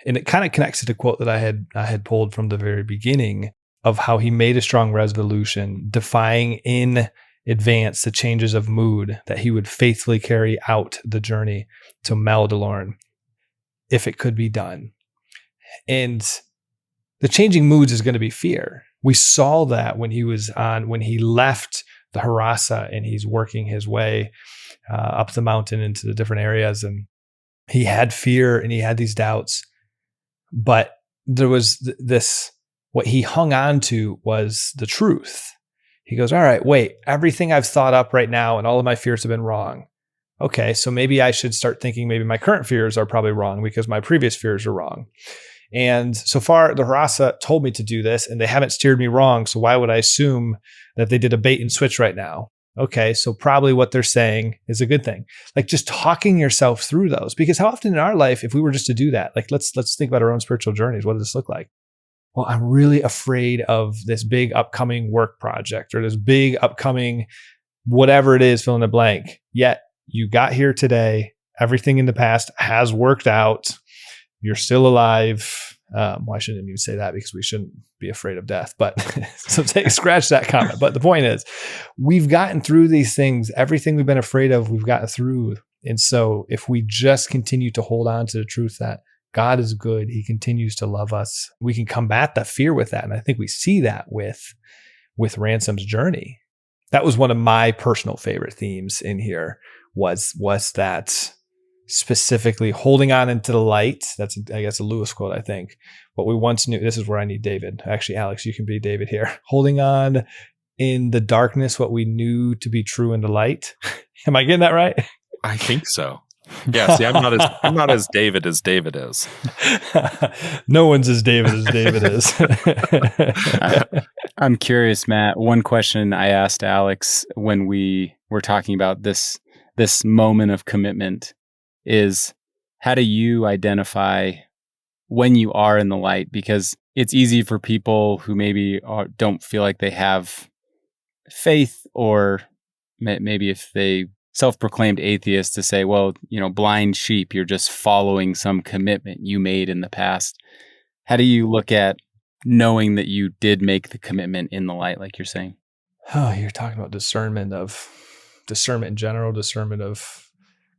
And it kind of connects to the quote that I had pulled from the very beginning of how he made a strong resolution, defying in advance the changes of mood, that he would faithfully carry out the journey to Maldorn if it could be done. And the changing moods is going to be fear. We saw that when he left the Harassa and he's working his way up the mountain into the different areas, and he had fear and he had these doubts. But there was this, what he hung on to was the truth. He goes, all right, wait, everything I've thought up right now and all of my fears have been wrong. Okay, so maybe I should start thinking maybe my current fears are probably wrong because my previous fears are wrong. And so far, the Harassa told me to do this and they haven't steered me wrong. So why would I assume that they did a bait and switch right now? Okay, so probably what they're saying is a good thing. Like just talking yourself through those, because how often in our life, if we were just to do that, like let's think about our own spiritual journeys. What does this look like? Well, I'm really afraid of this big upcoming work project or this big upcoming whatever it is, fill in the blank. Yet you got here today. Everything in the past has worked out. You're still alive. Well, I shouldn't even say that because we shouldn't be afraid of death. But so scratch that comment. But the point is, we've gotten through these things. Everything we've been afraid of, we've gotten through. And so if we just continue to hold on to the truth that God is good, he continues to love us, we can combat the fear with that. And I think we see that with Ransom's journey. That was one of my personal favorite themes in here was that specifically holding on into the light. That's, I guess, a Lewis quote, I think. What we once knew, this is where I need David. Actually, Alex, you can be David here. Holding on in the darkness, what we knew to be true in the light. Am I getting that right? I think so. Yeah, see, I'm not as David is. No one's as David is. I'm curious, Matt. One question I asked Alex when we were talking about this moment of commitment is, how do you identify when you are in the light? Because it's easy for people who maybe don't feel like they have faith, or maybe if they self-proclaimed atheists, to say, well, blind sheep, you're just following some commitment you made in the past. How do you look at knowing that you did make the commitment in the light, like you're saying? Oh, you're talking about discernment in general, discernment of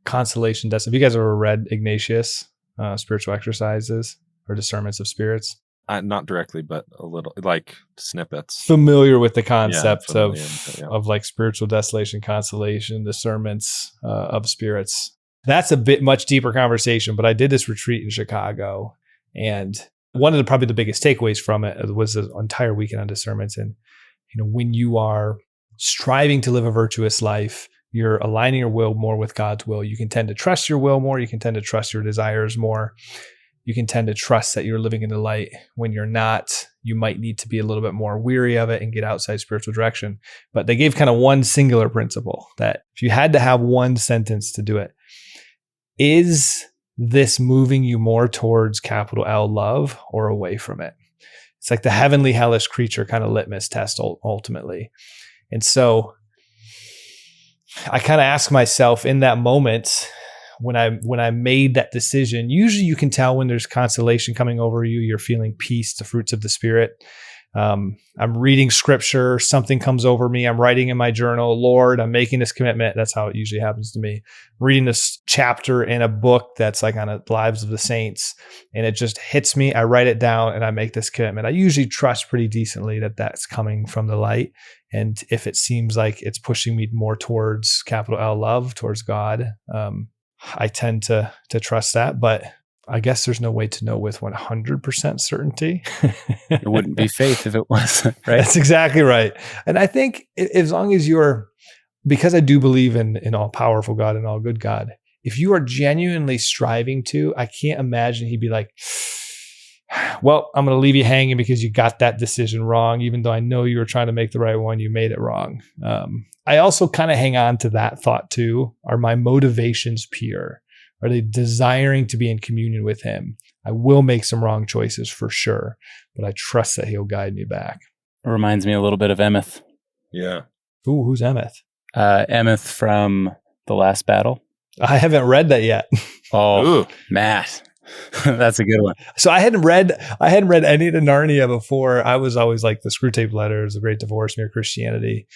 consolation. Have you guys ever read Ignatius, Spiritual Exercises or Discernments of Spirits? Not directly, but a little, like snippets. Familiar with the concept of like spiritual desolation, consolation, discernments of spirits. That's a bit much deeper conversation, but I did this retreat in Chicago, and one of probably the biggest takeaways from it was the entire weekend on discernments. And when you are striving to live a virtuous life, you're aligning your will more with God's will. You can tend to trust your will more. You can tend to trust your desires more. You can tend to trust that you're living in the light. When you're not, you might need to be a little bit more weary of it and get outside spiritual direction. But they gave kind of one singular principle that if you had to have one sentence to do it, is this moving you more towards capital L love or away from it? It's like the heavenly hellish creature kind of litmus test ultimately. And so I kind of ask myself in that moment, when I made that decision, usually you can tell when there's consolation coming over you, you're feeling peace, the fruits of the Spirit. I'm reading scripture, something comes over me, I'm writing in my journal, Lord, I'm making this commitment. That's how it usually happens to me. Reading this chapter in a book that's like on the lives of the saints, and it just hits me. I write it down and I make this commitment. I usually trust pretty decently that that's coming from the light. And if it seems like it's pushing me more towards capital L love, towards God, I tend to trust that. But I guess there's no way to know with 100% certainty. It wouldn't be faith if it wasn't, right? That's exactly right. And I think as long as because I do believe in all powerful God and all good God, if you are genuinely striving to, I can't imagine he'd be like, well, I'm going to leave you hanging because you got that decision wrong. Even though I know you were trying to make the right one, you made it wrong. I also kind of hang on to that thought too. Are my motivations pure? Are they desiring to be in communion with him? I will make some wrong choices for sure, but I trust that he'll guide me back. It reminds me a little bit of Emeth. Yeah. Ooh, who's Emeth? Emeth from The Last Battle. I haven't read that yet. Oh, Matt. That's a good one. So I hadn't read any of the Narnia before. I was always like the Screwtape Letters, The Great Divorce, Mere Christianity,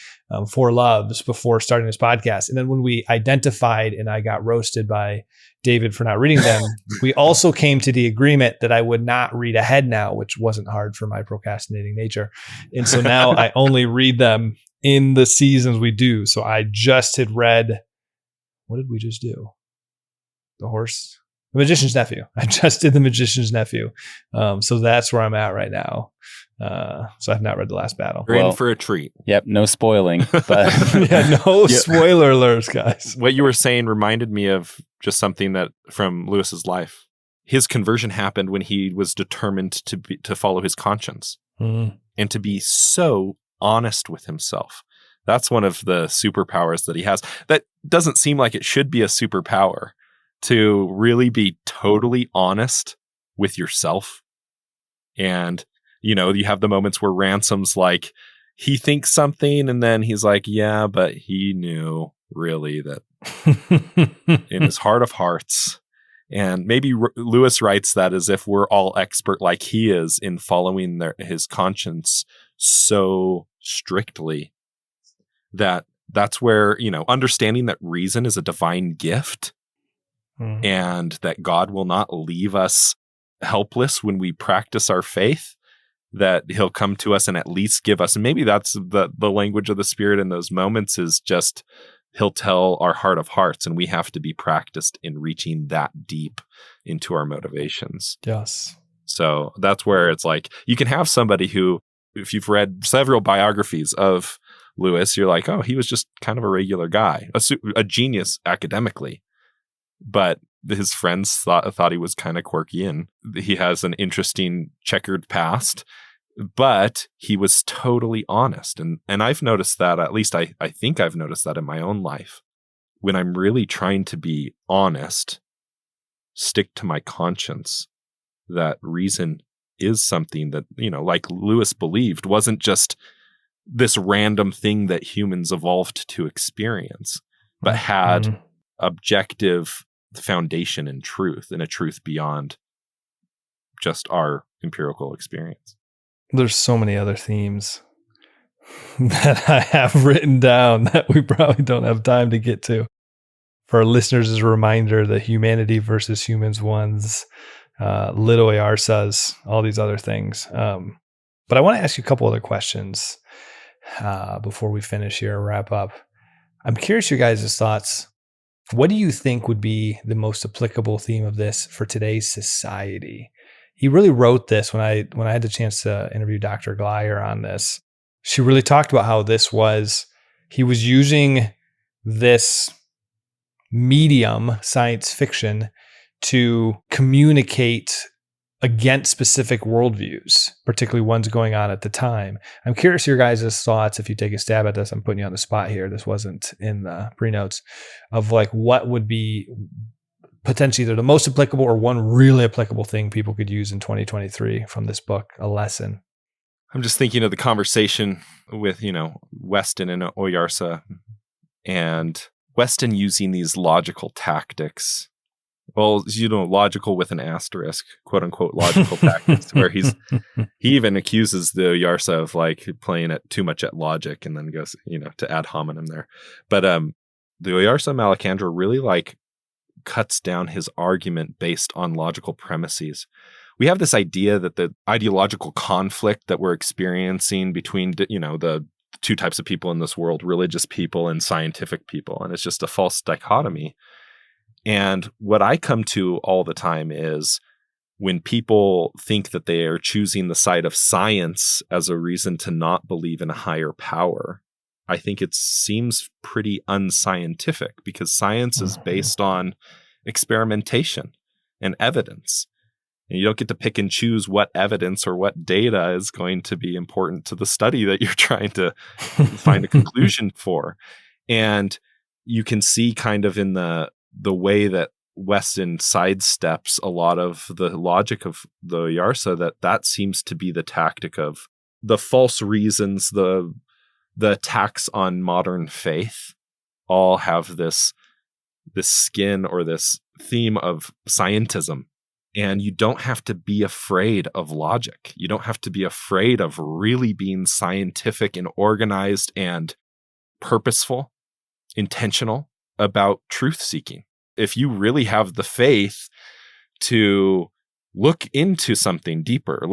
Four Loves before starting this podcast. And then when we identified and I got roasted by David for not reading them, we also came to the agreement that I would not read ahead now, which wasn't hard for my procrastinating nature. And so now I only read them in the seasons we do. So I just had read, what did we just do? The Magician's Nephew. I just did The Magician's Nephew. So that's where I'm at right now. So I've not read The Last Battle. You're in for a treat. Yep, no spoiling. But yeah, no spoiler alerts, guys. What you were saying reminded me of just something that from Lewis's life. His conversion happened when he was determined to follow his conscience and to be so honest with himself. That's one of the superpowers that he has. That doesn't seem like it should be a superpower, to really be totally honest with yourself. And, you have the moments where Ransom's like, he thinks something and then he's like, yeah, but he knew really that in his heart of hearts. And maybe Lewis writes that as if we're all expert like he is in following his conscience so strictly that's where, understanding that reason is a divine gift. And that God will not leave us helpless when we practice our faith, that he'll come to us and at least give us. And maybe that's the language of the Spirit in those moments, is just he'll tell our heart of hearts, and we have to be practiced in reaching that deep into our motivations. Yes. So that's where it's like, you can have somebody who, if you've read several biographies of Lewis, you're like, oh, he was just kind of a regular guy, a genius academically. But his friends thought he was kind of quirky, and he has an interesting checkered past, but he was totally honest. And I've noticed that, at least I think I've noticed that in my own life. When I'm really trying to be honest, stick to my conscience, that reason is something that, like Lewis believed, wasn't just this random thing that humans evolved to experience, but had objective foundation in truth, and a truth beyond just our empirical experience. There's so many other themes that I have written down that we probably don't have time to get to. For our listeners, as a reminder, the humanity versus humans ones, little Ayarsas, all these other things. But I want to ask you a couple other questions before we finish here and wrap up. I'm curious your guys' thoughts. What do you think would be the most applicable theme of this for today's society? He really wrote this when I had the chance to interview Dr. Glyer on this. She really talked about how he was using this medium, science fiction, to communicate against specific worldviews, particularly ones going on at the time. I'm curious your guys' thoughts. If you take a stab at this, I'm putting you on the spot here. This wasn't in the pre-notes, of like what would be potentially either the most applicable or one really applicable thing people could use in 2023 from this book, a lesson. I'm just thinking of the conversation with, Weston and Oyarsa, and Weston using these logical tactics. Well, logical with an asterisk, quote unquote, logical tactics, where he even accuses the Oyarsa of like playing it too much at logic, and then goes, to ad hominem there. But the Oyarsa Malacandra really like cuts down his argument based on logical premises. We have this idea that the ideological conflict that we're experiencing between, the two types of people in this world, religious people and scientific people, and it's just a false dichotomy. And what I come to all the time is when people think that they are choosing the side of science as a reason to not believe in a higher power, I think it seems pretty unscientific, because science is based on experimentation and evidence. And you don't get to pick and choose what evidence or what data is going to be important to the study that you're trying to find a conclusion for. And you can see kind of in the way that Weston sidesteps a lot of the logic of the Yarsa, that seems to be the tactic of the false reasons, the attacks on modern faith all have this skin or this theme of scientism. And you don't have to be afraid of logic. You don't have to be afraid of really being scientific and organized and purposeful, intentional about truth seeking. If you really have the faith to look into something deeper,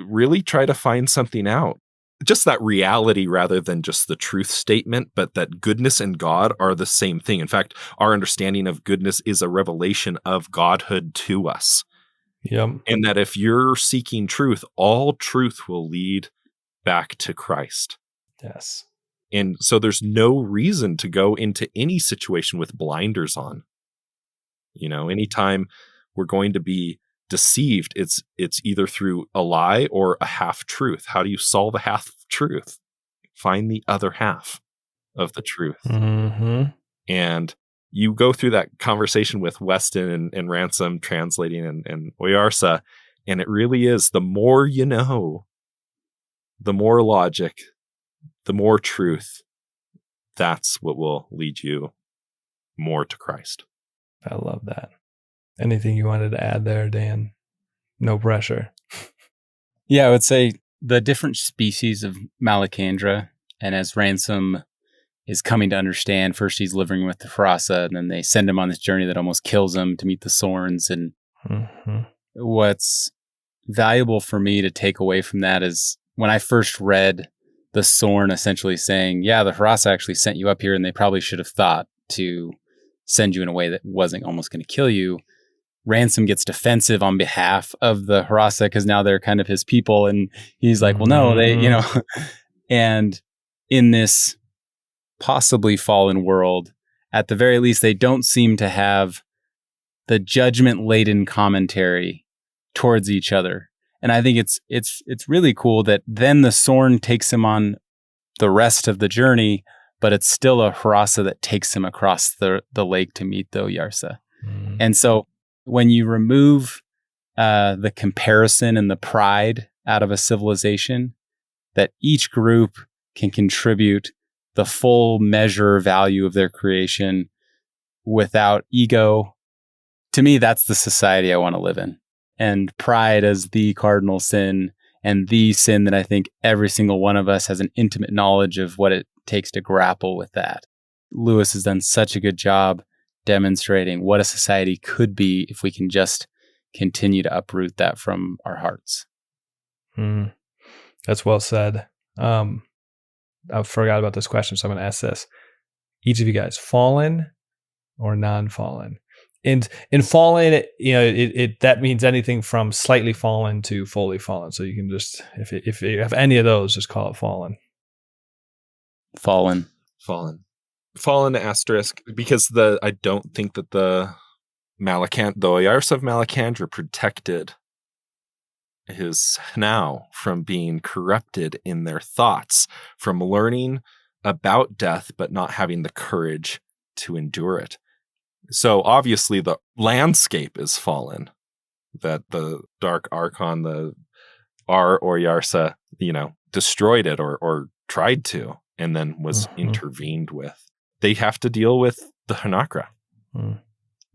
really try to find something out, just that reality rather than just the truth statement, but that goodness and God are the same thing. In fact, our understanding of goodness is a revelation of Godhood to us. Yep. And that if you're seeking truth, all truth will lead back to Christ. Yes. And so there's no reason to go into any situation with blinders on. Anytime we're going to be deceived, it's either through a lie or a half truth. How do you solve a half truth? Find the other half of the truth. Mm-hmm. And you go through that conversation with Weston and Ransom translating and Oyarsa, and it really is, the more you know, the more logic, the more truth, that's what will lead you more to Christ. I love that. Anything you wanted to add there, Dan? No pressure. Yeah, I would say the different species of Malacandra, and as Ransom is coming to understand, first he's living with the Frasa, and then they send him on this journey that almost kills him to meet the Sorns. And what's valuable for me to take away from that is when I first read the Sorn essentially saying, yeah, the Frasa actually sent you up here, and they probably should have thought to send you in a way that wasn't almost going to kill you. Ransom gets defensive on behalf of the Harasa because now they're kind of his people. And he's like, well, no, they, and in this possibly fallen world, at the very least, they don't seem to have the judgment-laden commentary towards each other. And I think it's really cool that then the Sorn takes him on the rest of the journey, but it's still a Harasa that takes him across the lake to meet the Oyarsa. And so when you remove the comparison and the pride out of a civilization, that each group can contribute the full measure value of their creation without ego. To me, that's the society I want to live in. And pride as the cardinal sin, and the sin that I think every single one of us has an intimate knowledge of what it takes to grapple with that. Lewis has done such a good job demonstrating what a society could be if we can just continue to uproot that from our hearts. That's well said. I forgot about this question, so I'm going to ask this. Each of you guys, fallen or non-fallen? And in fallen, it that means anything from slightly fallen to fully fallen. So you can just, if you have any of those, just call it fallen. Fallen asterisk, because I don't think that the Oyarsa of Malacandra protected his now from being corrupted in their thoughts, from learning about death but not having the courage to endure it. So obviously the landscape is fallen, that the Dark Archon, our Oyarsa, destroyed it or tried to, and then was intervened with. They have to deal with the Hanakra.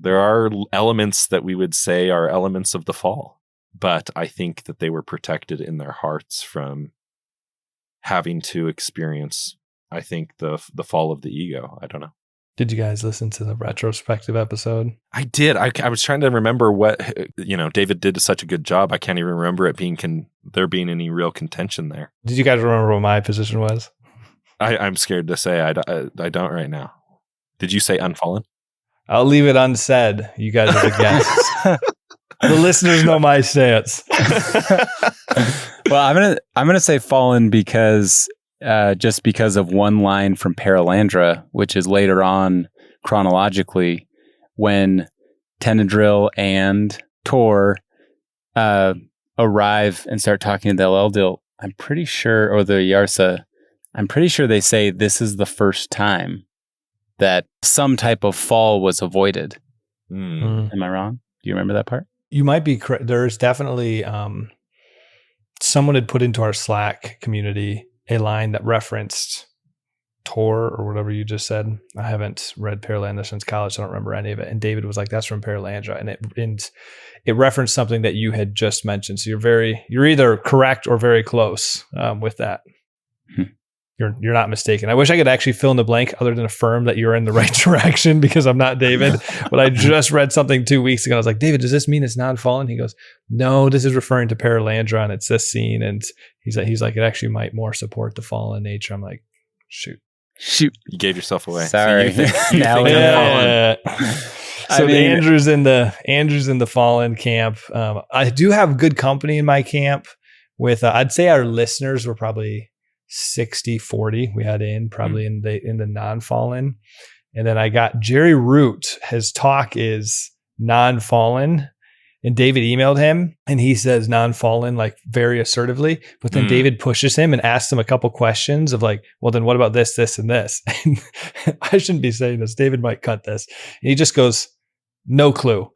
There are elements that we would say are elements of the fall, but I think that they were protected in their hearts from having to experience, I think, the fall of the ego. I don't know. Did you guys listen to the retrospective episode? I did. I was trying to remember what, David did such a good job. I can't even remember it being there being any real contention there. Did you guys remember what my position was? I'm scared to say I don't right now. Did you say unfallen? I'll leave it unsaid. You guys are the guests. The listeners know my stance. Well, I'm gonna say fallen because just because of one line from Paralandra, which is later on chronologically when Tenedril and Tor arrive and start talking to the Eldil. I'm pretty sure, or the Yarsa, I'm pretty sure they say this is the first time that some type of fall was avoided. Am I wrong? Do you remember that part? You might be correct. There's definitely someone had put into our Slack community a line that referenced Tor or whatever you just said. I haven't read Paralandra since college, so I don't remember any of it. And David was like, "That's from Paralandra," and it referenced something that you had just mentioned. So you're either correct or very close with that. You're not mistaken. I wish I could actually fill in the blank other than affirm that you're in the right direction because I'm not David. But I just read something 2 weeks ago. I was like, David, does this mean it's non-fallen? He goes, no, this is referring to Paralandra and it's this scene. And he's like, it actually might more support the fallen nature. I'm like, shoot. You gave yourself away. Sorry. So you think Yeah. fallen. So Andrew's in the fallen camp. I do have good company in my camp with, I'd say our listeners were probably 60-40 we had in probably in the non-fallen. And then I got Jerry Root. His talk is non-fallen. And David emailed him and he says non-fallen like very assertively. But then David pushes him and asks him a couple questions of like, well, then what about this, this, and this? And I shouldn't be saying this. David might cut this. And he just goes, no clue.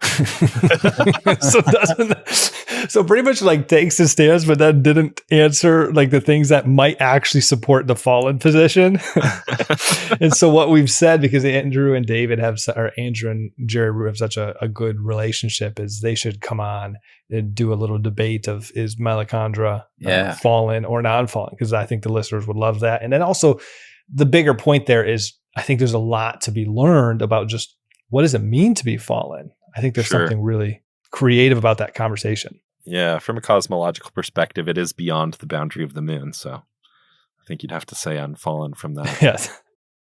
So pretty much like takes his stance, but then didn't answer like the things that might actually support the fallen position. And so what we've said, because Andrew and David Andrew and Jerry Root have such a good relationship, is they should come on and do a little debate of is Malacandra fallen or non-fallen, because I think the listeners would love that. And then also the bigger point there is I think there's a lot to be learned about just what does it mean to be fallen? I think there's something really creative about that conversation. Yeah, from a cosmological perspective, it is beyond the boundary of the moon. So I think you'd have to say unfallen from that. Yes.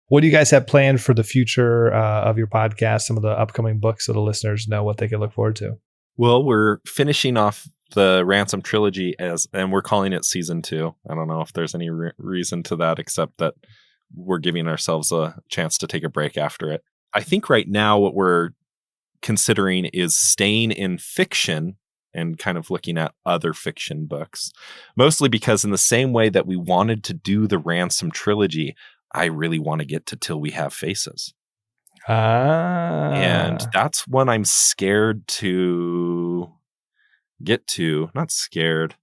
What do you guys have planned for the future of your podcast? Some of the upcoming books so the listeners know what they can look forward to. Well, we're finishing off the Ransom trilogy and we're calling it season 2. I don't know if there's any reason to that, except that we're giving ourselves a chance to take a break after it. I think right now what we're considering is staying in fiction and kind of looking at other fiction books, mostly because in the same way that we wanted to do the Ransom trilogy, I really want to get to Till We Have Faces. And that's one I'm scared to get to. Not scared.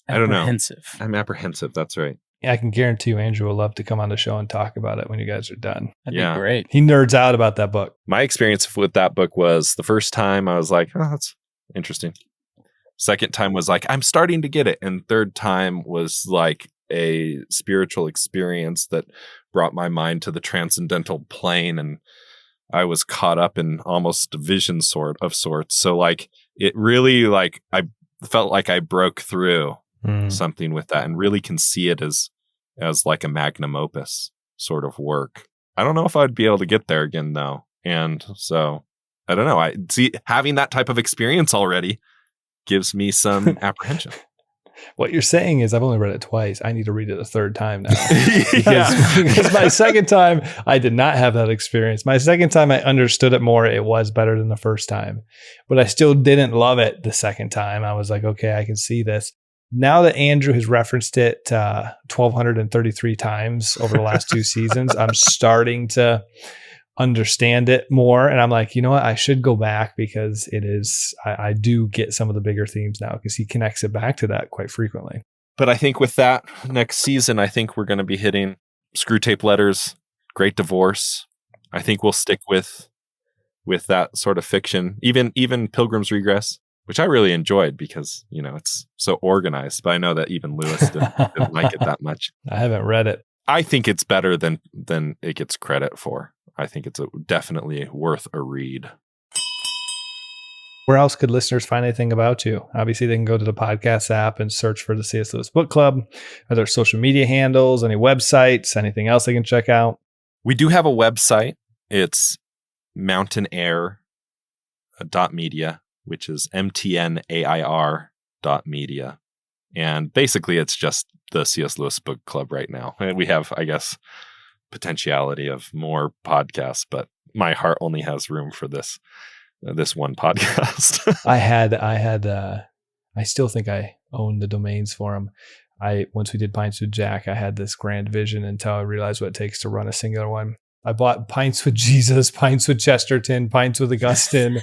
I don't know. I'm apprehensive. That's right. Yeah, I can guarantee you Andrew will love to come on the show and talk about it when you guys are done. That'd be great. He nerds out about that book. My experience with that book was the first time I was like, oh, that's interesting. Second time was like, I'm starting to get it. And third time was like a spiritual experience that brought my mind to the transcendental plane. And I was caught up in almost a vision of sorts. So like, it really like, I felt like I broke through something with that and really can see it as like a magnum opus sort of work. I don't know if I'd be able to get there again though. And so I don't know. I see having that type of experience already gives me some apprehension. What you're saying is I've only read it twice. I need to read it a third time now. Because my second time, I did not have that experience. My second time, I understood it more. It was better than the first time. But I still didn't love it the second time. I was like, okay, I can see this. Now that Andrew has referenced it 1,233 times over the last 2 seasons, I'm starting to understand it more. And I'm like, you know what? I should go back because it is, I do get some of the bigger themes now because he connects it back to that quite frequently. But I think with that next season, I think we're going to be hitting Screw Tape Letters, Great Divorce. I think we'll stick with that sort of fiction, even Pilgrim's Regress, which I really enjoyed because, you know, it's so organized. But I know that even Lewis didn't like it that much. I haven't read it. I think it's better than it gets credit for. I think it's definitely worth a read. Where else could listeners find anything about you? Obviously, they can go to the podcast app and search for the C.S. Lewis Book Club. Are there social media handles, any websites, anything else they can check out? We do have a website. It's mountainair.media, which is mtnair.media. And basically, it's just the C.S. Lewis Book Club right now. And we have, I guess, potentiality of more podcasts, but my heart only has room for this one podcast. I still think I own the domains for them. Once we did Pints with Jack, I had this grand vision until I realized what it takes to run a singular one. I bought Pints with Jesus, Pints with Chesterton, Pints with Augustine,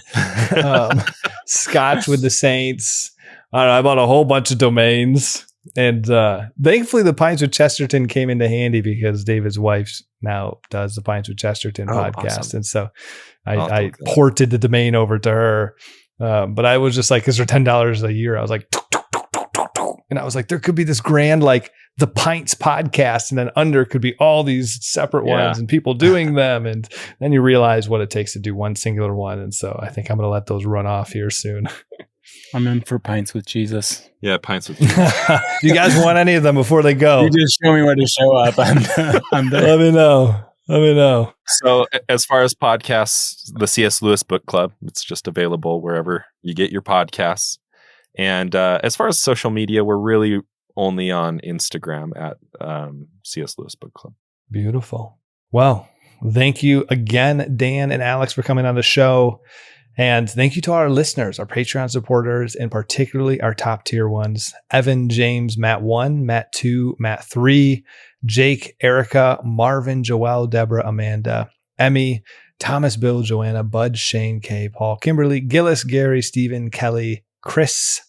Scotch with the Saints. I don't know, I bought a whole bunch of domains. And thankfully, the Pints with Chesterton came into handy because David's wife now does the Pints with Chesterton podcast. Awesome. And so I ported the domain over to her. But I was just like, because they're $10 a year, I was like, and I was like, there could be this grand, like the Pints podcast, and then under could be all these separate ones and people doing them. And then you realize what it takes to do one singular one. And so I think I'm going to let those run off here soon. I'm in for Pints with Jesus. Yeah, Pints with Jesus. Do you guys want any of them before they go? You just show me where to show up. I'm there. Let me know. So as far as podcasts, the C.S. Lewis Book Club, it's just available wherever you get your podcasts. And as far as social media, we're really only on Instagram at C.S. Lewis Book Club. Beautiful. Well, thank you again, Dan and Alex, for coming on the show. And thank you to our listeners, our Patreon supporters, and particularly our top tier ones: Evan, James, Matt 1, Matt 2, Matt 3, Jake, Erica, Marvin, Joelle, Deborah, Amanda, Emmy, Thomas, Bill, Joanna, Bud, Shane, Kay, Paul, Kimberly, Gillis, Gary, Stephen, Kelly, Chris,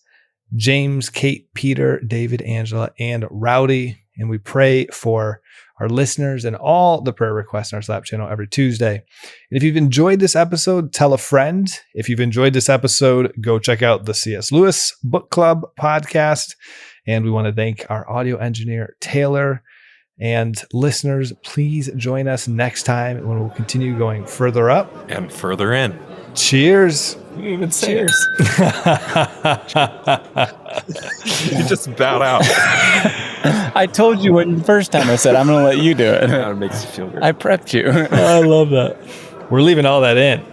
James, Kate, Peter, David, Angela, and Rowdy. And we pray for our listeners and all the prayer requests on our Slack channel every Tuesday. And if you've enjoyed this episode, tell a friend. If you've enjoyed this episode, go check out the C.S. Lewis Book Club podcast. And we want to thank our audio engineer, Taylor. And listeners, please join us next time when we'll continue going further up And further in. Cheers. You didn't even say cheers. You just bowed out. I told you when the first time I said, I'm going to let you do it. It makes you feel good. I prepped you. I love that. We're leaving all that in.